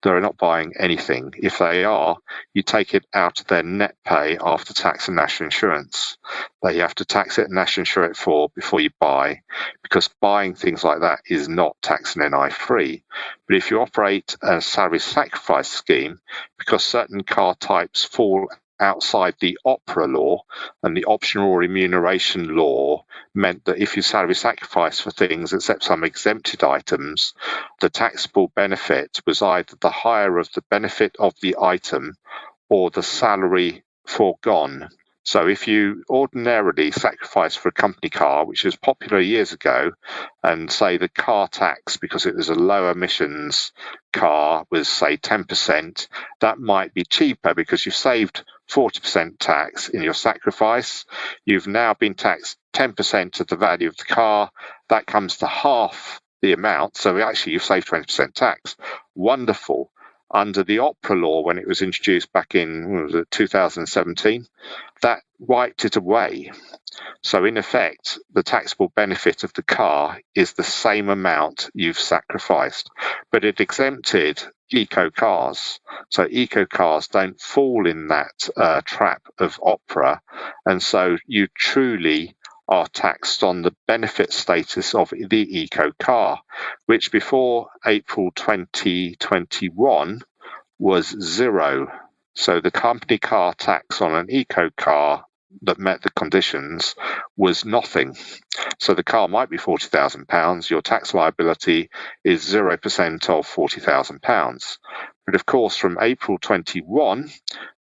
S3: They're not buying anything. If they are, you take it out of their net pay after tax and national insurance. That you have to tax it and national insure it for before you buy, because buying things like that is not tax and NI free. But if you operate a salary sacrifice scheme, because certain car types fall outside the OPRA law, and the optional remuneration law meant that if you salary sacrifice for things except some exempted items, the taxable benefit was either the hire of the benefit of the item or the salary foregone. So if you ordinarily sacrifice for a company car, which was popular years ago, and say the car tax, because it was a low emissions car, was say 10%, that might be cheaper because you've saved 40% tax in your sacrifice. You've now been taxed 10% of the value of the car. That comes to half the amount. So actually you've saved 20% tax. Wonderful. Under the OPRA law, when it was introduced back in 2017, that wiped it away. So in effect, the taxable benefit of the car is the same amount you've sacrificed, but it exempted eco cars. So eco cars don't fall in that trap of OPRA, and so you truly are taxed on the benefit status of the eco car, which before April 2021 was zero. So the company car tax on an eco car that met the conditions was nothing. So the car might be £40,000. Your tax liability is 0% of £40,000. But of course, from April 21,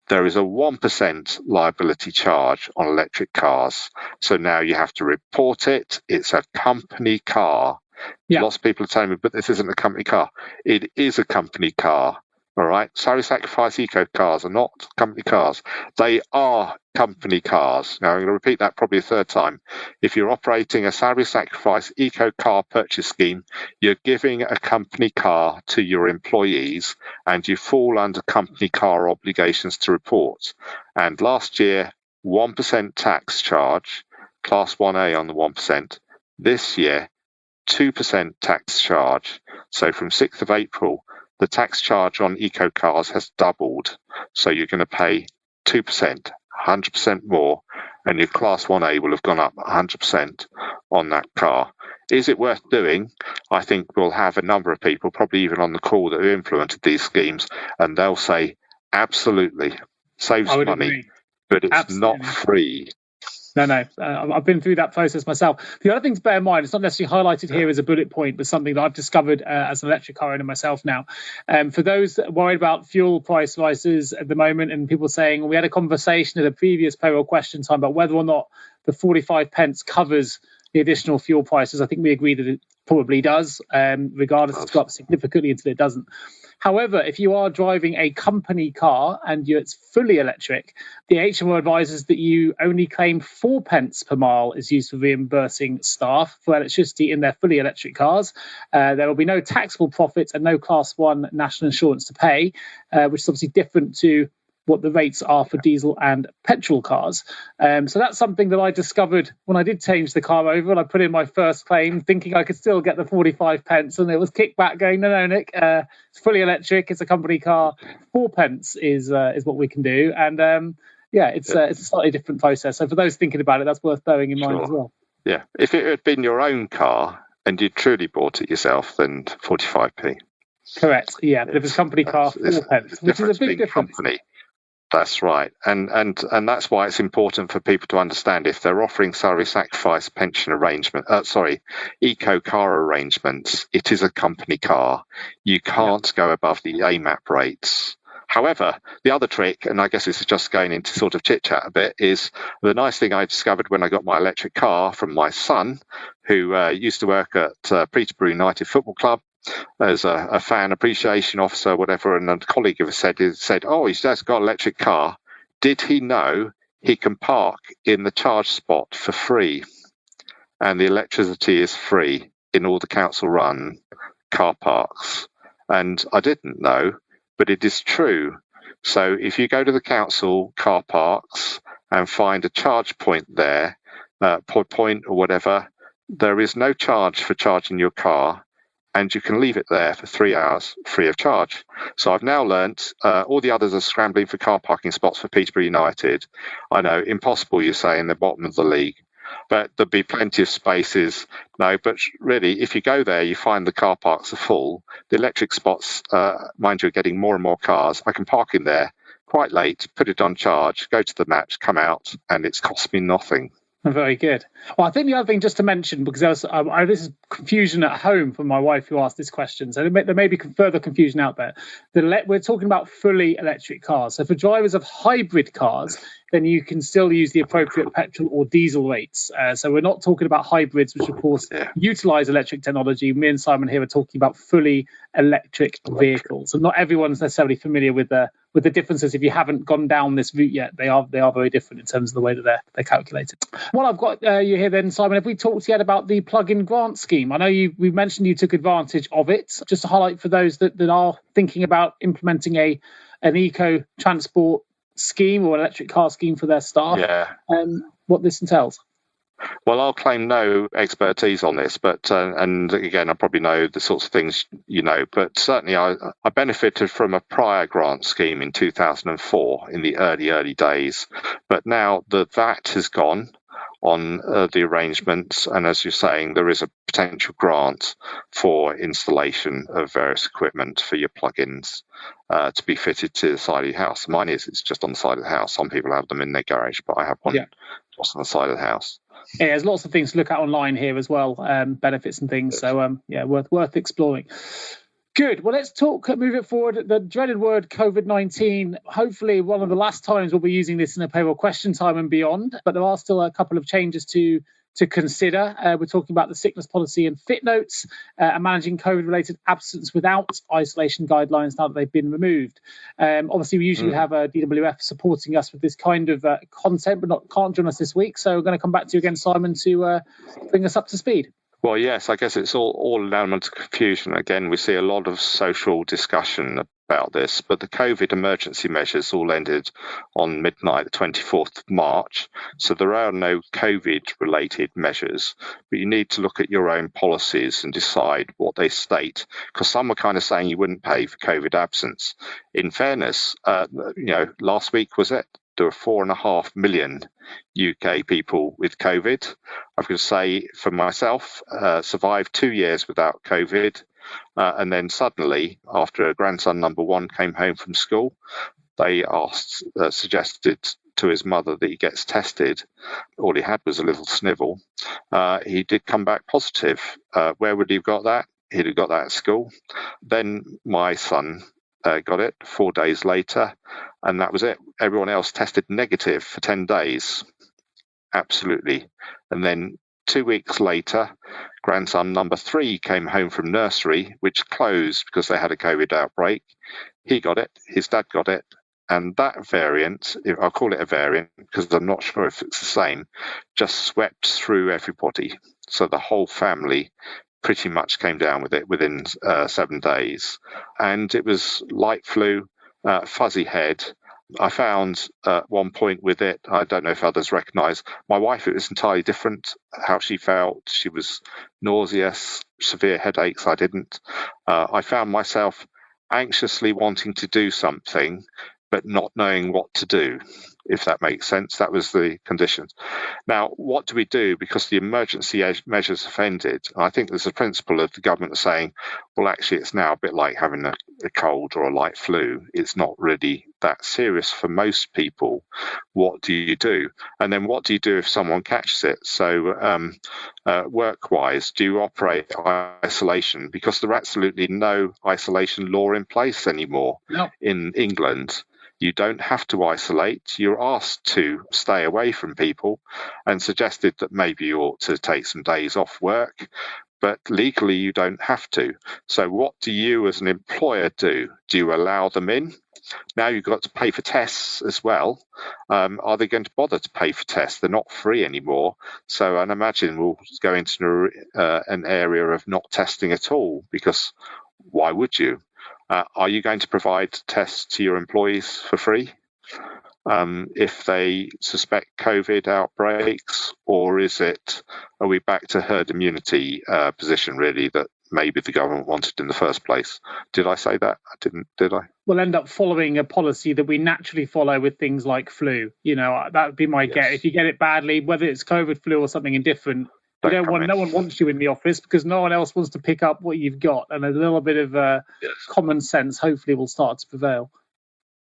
S3: there is a 1% liability charge on electric cars. So now you have to report it. It's a company car. Yeah. Lots of people are telling me, but this isn't a company car. It is a company car. All right. Salary sacrifice eco cars are not company cars. They are company cars. Now, I'm going to repeat that probably a third time. If you're operating a salary sacrifice eco car purchase scheme, you're giving a company car to your employees, and you fall under company car obligations to report. And last year, 1% tax charge, class 1A on the 1%. This year, 2% tax charge. So from 6th of April, the tax charge on eco cars has doubled. So you're going to pay 2%, 100% more, and your class 1A will have gone up 100% on that car. Is it worth doing? I think we'll have a number of people, probably even on the call, that have implemented these schemes, and they'll say, absolutely, saves money, agree. But it's not free.
S2: No. I've been through that process myself. The other thing to bear in mind, it's not necessarily highlighted here as a bullet point, but something that I've discovered as an electric car owner myself now. For those that are worried about fuel price rises at the moment, and people saying, we had a conversation at a previous payroll question time about whether or not the 45 pence covers the additional fuel prices. I think we agreed that probably does, regardless. It's got up significantly until it doesn't. However, if you are driving a company car and it's fully electric, the HMO advises that you only claim 4p per mile is used for reimbursing staff for electricity in their fully electric cars. There will be no taxable profits and no Class 1 national insurance to pay, which is obviously different to what the rates are for diesel and petrol cars. So that's something that I discovered when I did change the car over, and I put in my first claim thinking I could still get the 45p, and it was kicked back going, no, Nick, it's fully electric, it's a company car, 4p is what we can do. And it's a slightly different process. So for those thinking about it, that's worth bearing in mind as well.
S3: Yeah, if it had been your own car and you truly bought it yourself, then 45p.
S2: Correct, yeah. But if it's a company car, 4p, which is a big difference.
S3: Company. That's right. And that's why it's important for people to understand if they're offering salary sacrifice pension eco car arrangements, it is a company car. You can't go above the AMAP rates. However, the other trick, and I guess this is just going into sort of chit-chat a bit, is the nice thing I discovered when I got my electric car from my son, who used to work at Peterborough United Football Club as a fan appreciation officer, whatever, and a colleague of us said, oh, he's just got an electric car. Did he know he can park in the charge spot for free? And the electricity is free in all the council-run car parks. And I didn't know, but it is true. So if you go to the council car parks and find a charge point there, point or whatever, there is no charge for charging your car, and you can leave it there for 3 hours free of charge. So I've now learnt all the others are scrambling for car parking spots for Peterborough United. I know, impossible, you say, in the bottom of the league. But there'll be plenty of spaces. No, but really, if you go there, you find the car parks are full. The electric spots, mind you, are getting more and more cars. I can park in there quite late, put it on charge, go to the match, come out, and it's cost me nothing.
S2: Very good. Well, I think the other thing just to mention, because this is confusion at home from my wife who asked this question, so there may be further confusion out there. We're talking about fully electric cars. So for drivers of hybrid cars, then you can still use the appropriate petrol or diesel rates. So we're not talking about hybrids, which of course utilise electric technology. Me and Simon here are talking about fully electric vehicles. And not everyone's necessarily familiar with the differences. If you haven't gone down this route yet, they are very different in terms of the way that they're calculated. Well, I've got you here then, Simon. Have we talked yet about the plug-in grant scheme? I know we mentioned you took advantage of it. Just to highlight for those that are thinking about implementing an eco transport scheme or electric car scheme for their staff, what this entails.
S3: Well, I'll claim no expertise on this, but and again, I probably know the sorts of things you know, but certainly I benefited from a prior grant scheme in 2004 in the early days, but now the VAT has gone on the arrangements, and as you're saying, there is a potential grant for installation of various equipment for your plugins to be fitted to the side of your house. Mine it's just on the side of the house. Some people have them in their garage, but I have one just on the side of the house.
S2: Yeah, there's lots of things to look at online here as well, benefits and things. So worth exploring. Good. Well, let's move it forward. The dreaded word COVID-19, hopefully one of the last times we'll be using this in a payroll question time and beyond, but there are still a couple of changes to consider. We're talking about the sickness policy and fit notes and managing COVID-related absence without isolation guidelines now that they've been removed. Obviously, we usually have a DWF supporting us with this kind of content, but can't join us this week. So we're going to come back to you again, Simon, to bring us up to speed.
S3: Well, yes, I guess it's all an element of confusion. Again, we see a lot of social discussion about this, but the COVID emergency measures all ended on midnight, the 24th of March. So there are no COVID-related measures, but you need to look at your own policies and decide what they state, because some are kind of saying you wouldn't pay for COVID absence. In fairness, last week was it? There were 4.5 million UK people with COVID. I've got to say, for myself, survived 2 years without COVID. And then suddenly, after grandson number one came home from school, they suggested to his mother that he gets tested. All he had was a little snivel. He did come back positive. Where would he have got that? He'd have got that at school. Then my son got it 4 days later, and that was it. Everyone else tested negative for 10 days. Absolutely. And then 2 weeks later, grandson number 3 came home from nursery, which closed because they had a COVID outbreak. He got it, his dad got it, and that variant, I'll call it a variant because I'm not sure if it's the same, just swept through everybody. So the whole family pretty much came down with it within 7 days. And it was light flu, fuzzy head. I found at one point with it, I don't know if others recognise, my wife, it was entirely different how she felt. She was nauseous, severe headaches. I didn't. I found myself anxiously wanting to do something, but not knowing what to do, if that makes sense. That was the conditions. Now, what do we do? Because the emergency measures have ended. I think there's a principle of the government saying, well, actually, it's now a bit like having a cold or a light flu. It's not really that serious for most people. What do you do? And then what do you do if someone catches it? So work-wise, do you operate isolation? Because there are absolutely no isolation law in place anymore in England. You don't have to isolate. You're asked to stay away from people and suggested that maybe you ought to take some days off work, but legally you don't have to. So what do you as an employer do? Do you allow them in? Now you've got to pay for tests as well. Are they going to bother to pay for tests? They're not free anymore. So I imagine we'll go into an area of not testing at all, because why would you? Are you going to provide tests to your employees for free if they suspect COVID outbreaks? Or are we back to herd immunity position, really, that maybe the government wanted in the first place? Did I say that? I didn't, did I?
S2: We'll end up following a policy that we naturally follow with things like flu. That would be my guess. If you get it badly, whether it's COVID, flu, or something indifferent, no one wants you in the office because no one else wants to pick up what you've got. And a little bit of common sense hopefully will start to prevail.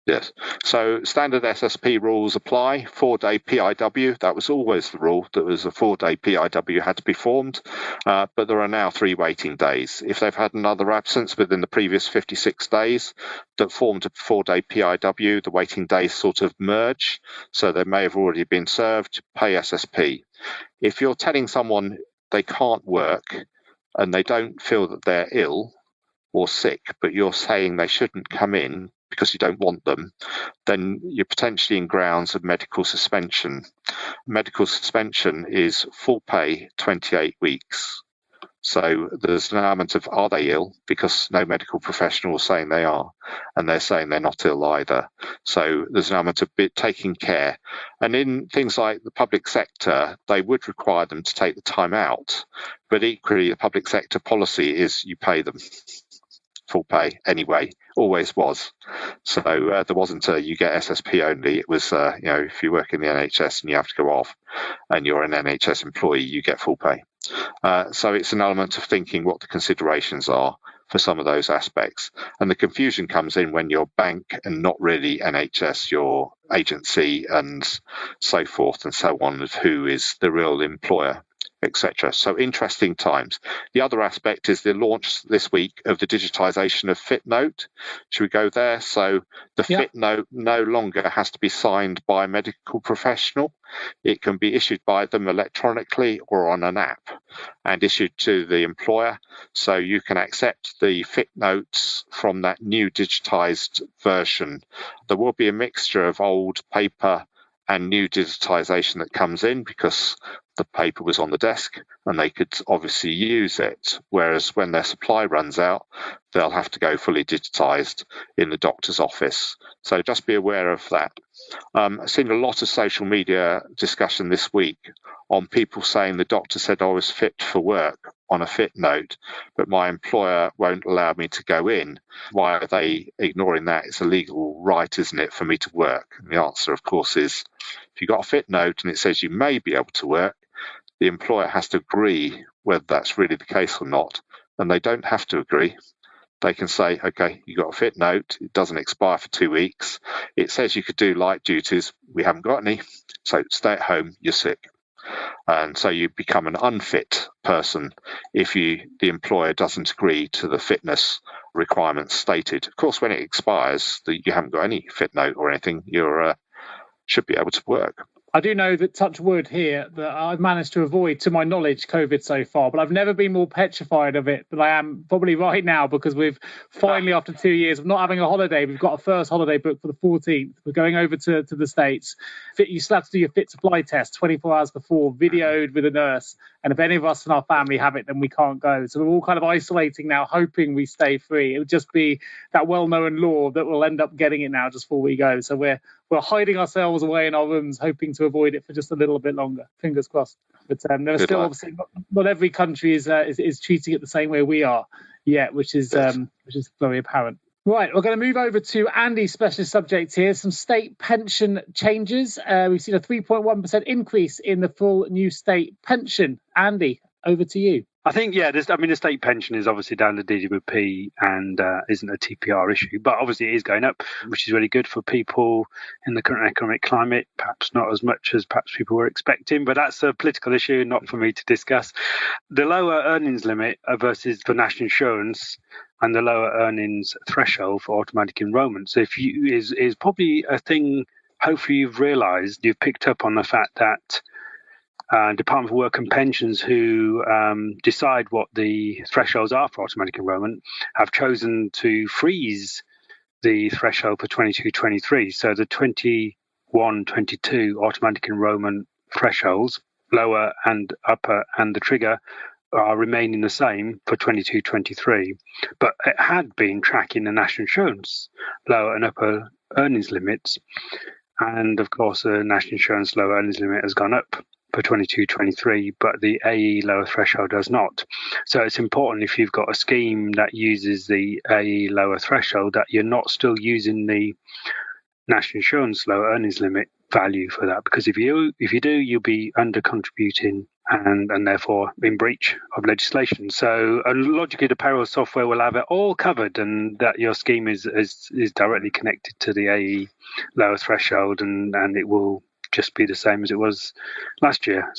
S3: Yes. So standard SSP rules apply. 4-day PIW, that was always the rule. There was a 4-day PIW had to be formed, but there are now 3 waiting days. If they've had another absence within the previous 56 days that formed a 4-day PIW, the waiting days sort of merge. So they may have already been served, pay SSP. If you're telling someone they can't work and they don't feel that they're ill or sick, but you're saying they shouldn't come in because you don't want them, then you're potentially in grounds of medical suspension. Medical suspension is full pay, 28 weeks. So there's an element of, are they ill? Because no medical professional is saying they are, and they're saying they're not ill either. So there's an element of taking care. And in things like the public sector, they would require them to take the time out. But equally, the public sector policy is you pay them full pay anyway, always was. So there wasn't you get SSP only. It was, if you work in the NHS and you have to go off and you're an NHS employee, you get full pay. So it's an element of thinking what the considerations are for some of those aspects. And the confusion comes in when you're bank and not really NHS, your agency and so forth and so on, of who is the real employer, etc. So interesting times. The other aspect is the launch this week of the digitisation of FitNote. Should we go there? So the FitNote no longer has to be signed by a medical professional. It can be issued by them electronically or on an app and issued to the employer. So you can accept the FitNotes from that new digitised version. There will be a mixture of old paper and new digitisation that comes in because the paper was on the desk and they could obviously use it. Whereas when their supply runs out, they'll have to go fully digitised in the doctor's office. So just be aware of that. I've seen a lot of social media discussion this week on people saying the doctor said I was fit for work on a FitNote, but my employer won't allow me to go in. Why are they ignoring that? It's a legal right, isn't it, for me to work? And the answer, of course, is if you've got a FitNote and it says you may be able to work, the employer has to agree whether that's really the case or not, and they don't have to agree. They can say, okay, you got a FitNote, it doesn't expire for 2 weeks. It says you could do light duties, we haven't got any, so stay at home, you're sick. And so you become an unfit person if the employer doesn't agree to the fitness requirements stated. Of course, when it expires, you haven't got any FitNote or anything, you should be able to work.
S2: I do know that, touch wood here, that I've managed to avoid, to my knowledge, COVID so far, but I've never been more petrified of it than I am probably right now, because we've finally, after 2 years of not having a holiday, we've got a first holiday booked for the 14th. We're going over to the States. You still have to do your fit to fly test 24 hours before, videoed with a nurse. And if any of us in our family have it, then we can't go. So we're all kind of isolating now, hoping we stay free. It would just be that well-known law that we'll end up getting it now just before we go. So we're hiding ourselves away in our rooms, hoping to avoid it for just a little bit longer. Fingers crossed. But there are still, obviously, not every country is treating it the same way we are yet, which is very apparent. Right, we're going to move over to Andy's specialist subject here, some state pension changes. We've seen a 3.1% increase in the full new state pension. Andy, over to you.
S4: I think, the state pension is obviously down to DWP and isn't a TPR issue, but obviously it is going up, which is really good for people in the current economic climate, perhaps not as much as perhaps people were expecting, but that's a political issue, not for me to discuss. The lower earnings limit versus for national insurance and the lower earnings threshold for automatic enrolment. So is probably a thing, hopefully you've realised, you've picked up on the fact that Department for Work and Pensions, who decide what the thresholds are for automatic enrolment, have chosen to freeze the threshold for 22-23. So the 21-22 automatic enrolment thresholds, lower and upper, and the trigger are remaining the same for 22-23. But it had been tracking the national insurance lower and upper earnings limits. And of course, the national insurance lower earnings limit has gone up for 22-23, but the AE lower threshold does not. So it's important, if you've got a scheme that uses the AE lower threshold, that you're not still using the national insurance lower earnings limit value for that, because if you do, you'll be under contributing and therefore in breach of legislation. So logically, the payroll software will have it all covered, and that your scheme is directly connected to the AE lower threshold, and it will just be the same as it was last year.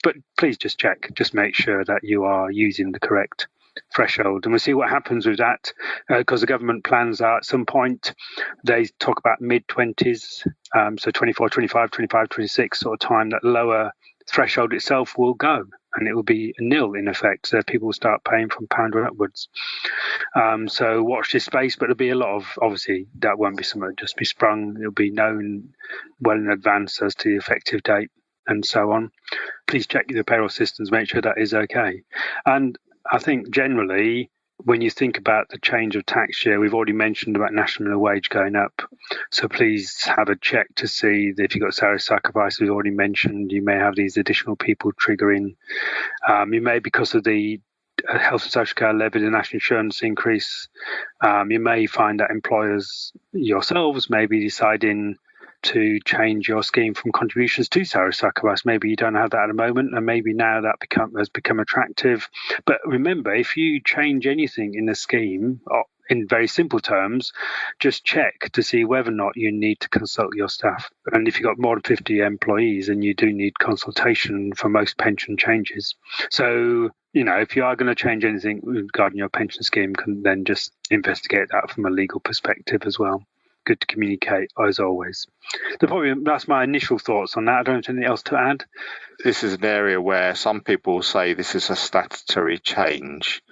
S4: But please just check, just make sure that you are using the correct threshold, and we'll see what happens with that, because the government plans are at some point, they talk about mid-20s, so 24, 25, 25, 26 sort of time, that lower threshold itself will go, and it will be nil in effect, so people will start paying from pound or upwards. So watch this space, but there'll be a lot of, obviously that won't be something that just be sprung, it'll be known well in advance as to the effective date and so on. Please check the payroll systems, make sure that is okay. And I think generally, when you think about the change of tax year, we've already mentioned about national minimum wage going up. So please have a check to see that if you've got salary sacrifice, we've already mentioned, you may have these additional people triggering. You may, because of the health and social care levy, the national insurance increase, you may find that employers yourselves may be deciding to change your scheme from contributions to salary sacrifice. Maybe you don't have that at the moment, and maybe now that has become attractive. But remember, if you change anything in the scheme, in very simple terms, just check to see whether or not you need to consult your staff. And if you've got more than 50 employees, then you do need consultation for most pension changes. So, if you are going to change anything regarding your pension scheme, then just investigate that from a legal perspective as well. Good to communicate, as always. That's my initial thoughts on that. I don't have anything else to add.
S3: This is an area where some people say this is a statutory change.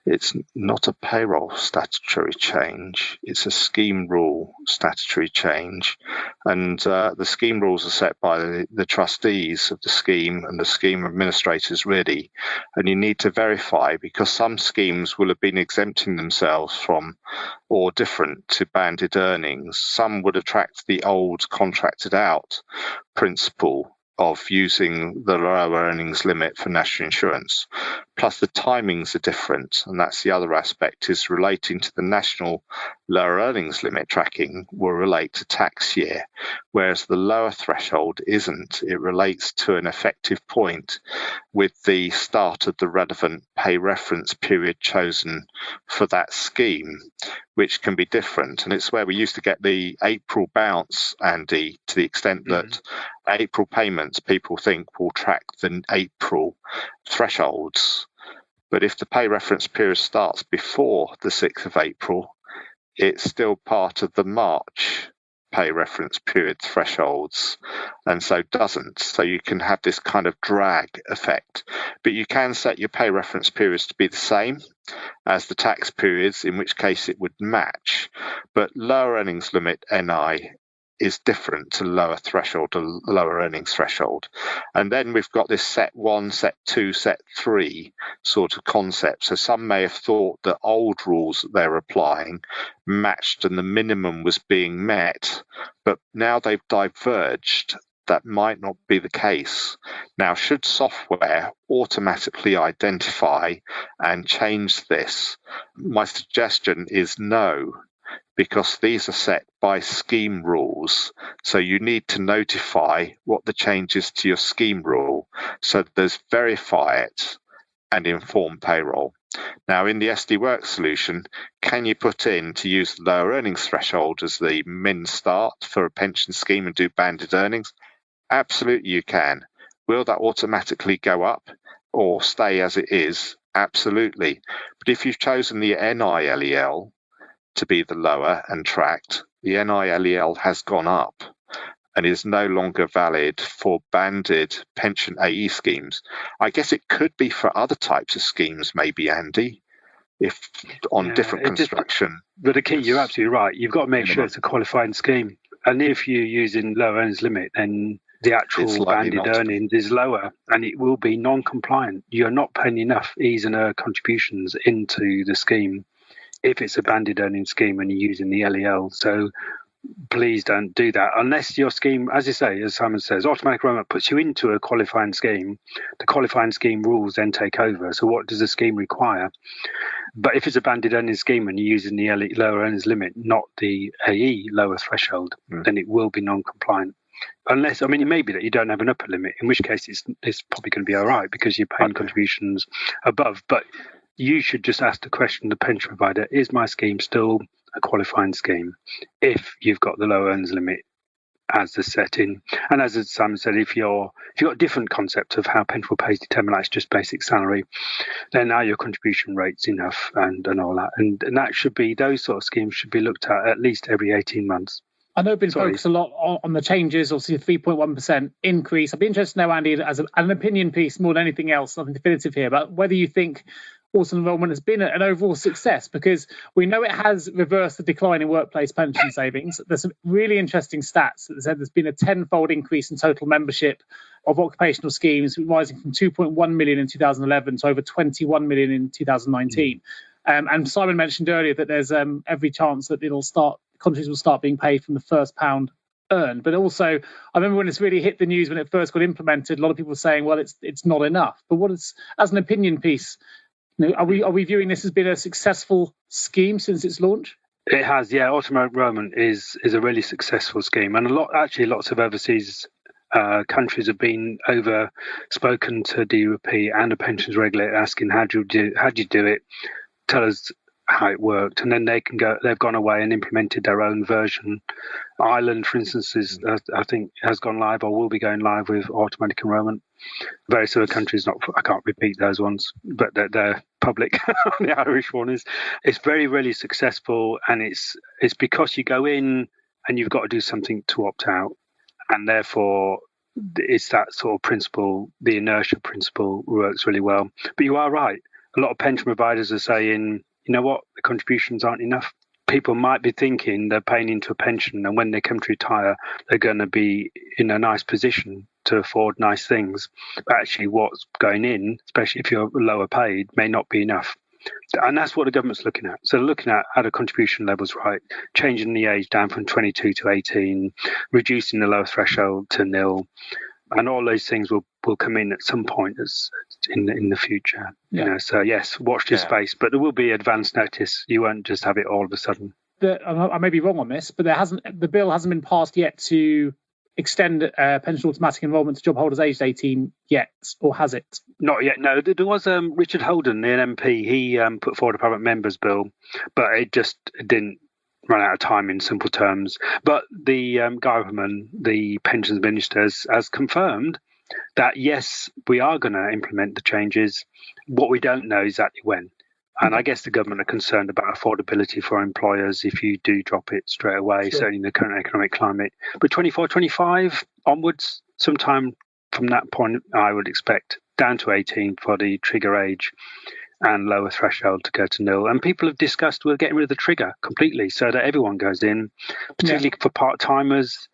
S3: It's not a payroll statutory change. It's a scheme rule statutory change. And the scheme rules are set by the trustees of the scheme and the scheme administrators, really. And you need to verify, because some schemes will have been exempting themselves from or different to banded earnings. Some would attract the old contracted out principle of using the lower earnings limit for national insurance. Plus the timings are different, and that's the other aspect, is relating to the national lower earnings limit tracking will relate to tax year, whereas the lower threshold isn't. It relates to an effective point with the start of the relevant pay reference period chosen for that scheme, which can be different. And it's where we used to get the April bounce, Andy, to the extent that April payments, people think, will track the April thresholds. But if the pay reference period starts before the 6th of April, it's still part of the March pay reference period thresholds and so doesn't. So you can have this kind of drag effect. But you can set your pay reference periods to be the same as the tax periods, in which case it would match. But lower earnings limit NI is different to lower threshold to lower earnings threshold. And then we've got this set 1, set 2, set 3 sort of concept. So some may have thought that old rules that they're applying matched and the minimum was being met, but now they've diverged. That might not be the case. Now, should software automatically identify and change this? My suggestion is no, because these are set by scheme rules. So you need to notify what the change is to your scheme rule. So there's verify it and inform payroll. Now, in the SD Worx solution, can you put in to use the lower earnings threshold as the min start for a pension scheme and do banded earnings? Absolutely, you can. Will that automatically go up or stay as it is? Absolutely. But if you've chosen the NILEL to be the lower and tracked, the NILEL has gone up and is no longer valid for banded pension AE schemes. I guess it could be for other types of schemes, maybe, Andy, if on different construction.
S4: But the key, you're absolutely right. You've got to make sure it's a qualifying scheme. And if you're using lower earnings limit, then the actual banded earnings is lower and it will be non-compliant. You're not paying enough E's and Er contributions into the scheme if it's a banded earnings scheme and you're using the LEL. So please don't do that unless your scheme, as you say, as Simon says, automatic enrolment puts you into a qualifying scheme. The qualifying scheme rules then take over. So what does the scheme require? But if it's a banded earnings scheme and you're using the lower earnings limit, not the AE lower threshold, then it will be non-compliant. Unless, I mean, it may be that you don't have an upper limit, in which case it's probably going to be all right because you're paying contributions above. But you should just ask the question to the pension provider, is my scheme still a qualifying scheme if you've got the low earnings limit as the setting? And as Simon said, if you've got a different concept of how pension pay is determined, that's just basic salary, then now your contribution rate's enough and all that. And that should be, those sort of schemes should be looked at least every 18 months.
S2: I know we've been focused a lot on the changes, obviously the 3.1% increase. I'd be interested to know, Andy, as an opinion piece more than anything else, nothing definitive here, but whether you think auto enrolment has been an overall success, because we know it has reversed the decline in workplace pension savings. There's some really interesting stats that said there's been a tenfold increase in total membership of occupational schemes, rising from 2.1 million in 2011 to over 21 million in 2019. And Simon mentioned earlier that there's every chance that contributions will start being paid from the first pound earned. But also, I remember when it's really hit the news when it first got implemented, a lot of people were saying, well, it's not enough. But as an opinion piece, are we viewing this as being a successful scheme since its launch?
S4: It has, yeah. Automatic enrolment is a really successful scheme, and lots of overseas countries have been spoken to DUP and the pensions regulator asking, how do you do it? Tell us how it worked, and then they've gone away and implemented their own version. Ireland, for instance, I think has gone live or will be going live with automatic enrolment. Various other countries, I can't repeat those ones, but they're public. The Irish one is. It's very, really successful, and it's because you go in and you've got to do something to opt out, and therefore it's that sort of principle, the inertia principle works really well. But you are right. A lot of pension providers are saying, you know what, the contributions aren't enough. People might be thinking they're paying into a pension, and when they come to retire, they're going to be in a nice position to afford nice things. But actually what's going in, especially if you're lower paid, may not be enough. And that's what the government's looking at. So they're looking at the contribution levels right, changing the age down from 22 to 18, reducing the lower threshold to 0. And all those things will come in at some point in the future.
S2: Yeah.
S4: So yes, watch this space, but there will be advance notice. You won't just have it all of a sudden.
S2: I may be wrong on this, but the bill hasn't been passed yet to extend pension automatic enrolment to job holders aged 18 yet, or has it?
S4: Not yet. No, there was Richard Holden, the MP. He put forward a private member's bill, but it didn't run out of time in simple terms. But the government, the pensions minister, has confirmed that yes, we are going to implement the changes. What we don't know exactly when. And I guess the government are concerned about affordability for employers if you do drop it straight away, certainly in the current economic climate. But 24, 25 onwards, sometime from that point, I would expect down to 18 for the trigger age and lower threshold to go to nil. And people have discussed we're getting rid of the trigger completely so that everyone goes in, particularly for part-timers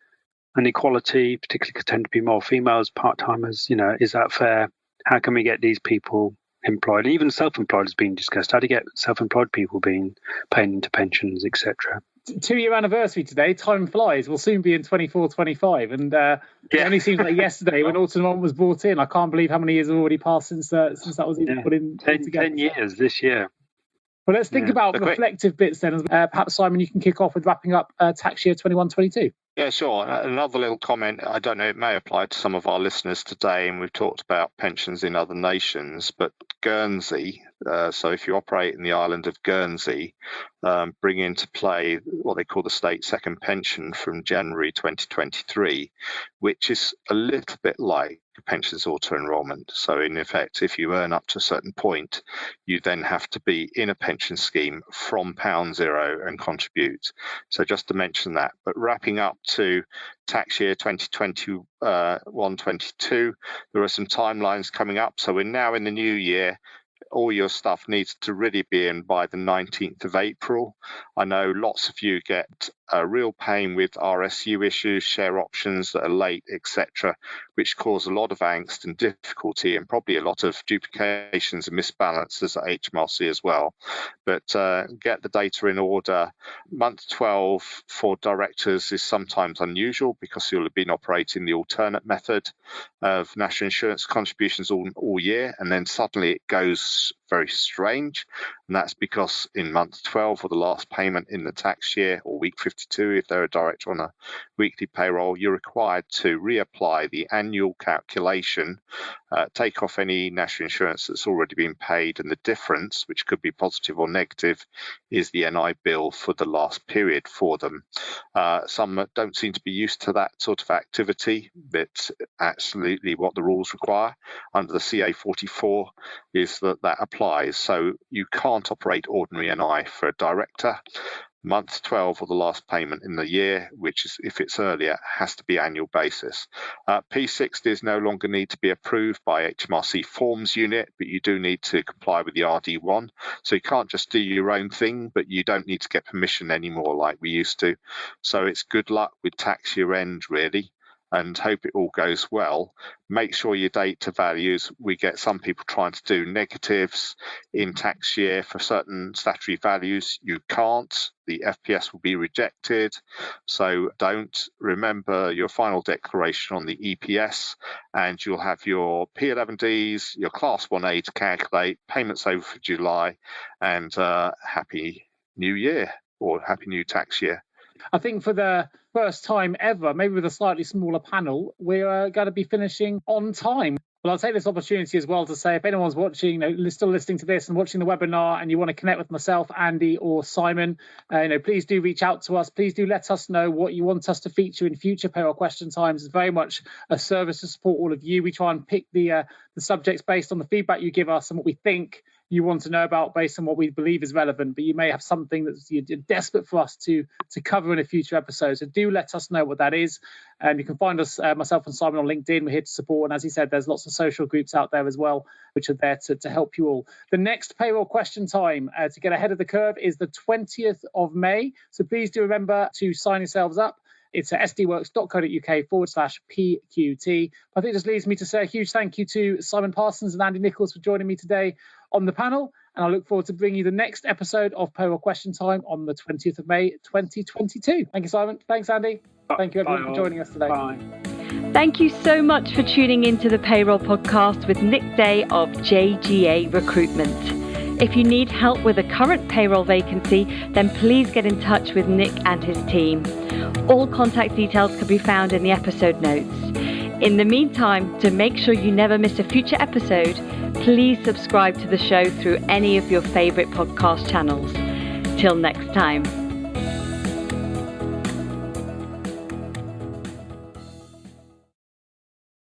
S4: and equality, particularly tend to be more females, part-timers. Is that fair? How can we get these people employed? Even self-employed has been discussed. How to get self-employed people being paid into pensions, etc.
S2: 2-year anniversary today. Time flies. We'll soon be in 24, 25. And it only seems like yesterday when Autumn was brought in. I can't believe how many years have already passed since that was even put in.
S4: 10 years this year.
S2: Well, let's think about reflective bits then. Perhaps, Simon, you can kick off with wrapping up tax year 21-22.
S3: Yeah, sure. Another little comment. I don't know, it may apply to some of our listeners today, and we've talked about pensions in other nations, but Guernsey, so if you operate in the island of Guernsey, bring into play what they call the state second pension from January 2023, which is a little bit like pensions auto-enrolment. So in effect, if you earn up to a certain point, you then have to be in a pension scheme from £0 and contribute. So just to mention that. But wrapping up to tax year 2021-22, there are some timelines coming up. So we're now in the new year. All your stuff needs to really be in by the 19th of April. I know lots of you get a real pain with RSU issues, share options that are late, etc., which cause a lot of angst and difficulty and probably a lot of duplications and misbalances at HMRC as well. But get the data in order. Month 12 for directors is sometimes unusual because you'll have been operating the alternate method of national insurance contributions all year, and then suddenly it goes very strange. And that's because in month 12 or the last payment in the tax year, or week 52 if they're a director on a weekly payroll, you're required to reapply the annual calculation, take off any national insurance that's already been paid, and the difference, which could be positive or negative, is the NI bill for the last period for them. Some don't seem to be used to that sort of activity, but absolutely what the rules require under the CA 44 is that applies. So you can't operate ordinary NI for a director. Month 12 or the last payment in the year, which is if it's earlier, has to be annual basis. P60s no longer need to be approved by HMRC Forms Unit, but you do need to comply with the RD1. So you can't just do your own thing, but you don't need to get permission anymore like we used to. So it's good luck with tax year end, really, and hope it all goes well. Make sure your data values, we get some people trying to do negatives in tax year for certain statutory values. You can't. The FPS will be rejected. So don't. Remember your final declaration on the EPS, and you'll have your P11Ds, your Class 1A to calculate, payments over for July, and Happy New Year or Happy New Tax Year.
S2: I think for the first time ever, maybe with a slightly smaller panel, we're going to be finishing on time. Well, I'll take this opportunity as well to say if anyone's watching, still listening to this and watching the webinar, and you want to connect with myself, Andy, or Simon, please do reach out to us. Please do let us know what you want us to feature in future Payroll Question Times. It's very much a service to support all of you. We try and pick the subjects based on the feedback you give us and what we think you want to know about based on what we believe is relevant, but you may have something that you're desperate for us to cover in a future episode. So do let us know what that is. And you can find us, myself and Simon, on LinkedIn. We're here to support. And as he said, there's lots of social groups out there as well, which are there to help you all. The next Payroll Question Time to get ahead of the curve is the 20th of May. So please do remember to sign yourselves up. It's at sdworx.co.uk/PQT. I think it just leaves me to say a huge thank you to Simon Parsons and Andy Nichols for joining me today on the panel. And I look forward to bringing you the next episode of Payroll Question Time on the 20th of May, 2022. Thank you, Simon. Thanks, Andy. Thank you, everyone, for joining us today.
S4: Bye.
S1: Thank you so much for tuning into the Payroll Podcast with Nick Day of JGA Recruitment. If you need help with a current payroll vacancy, then please get in touch with Nick and his team. All contact details can be found in the episode notes. In the meantime, to make sure you never miss a future episode, please subscribe to the show through any of your favourite podcast channels. Till next time.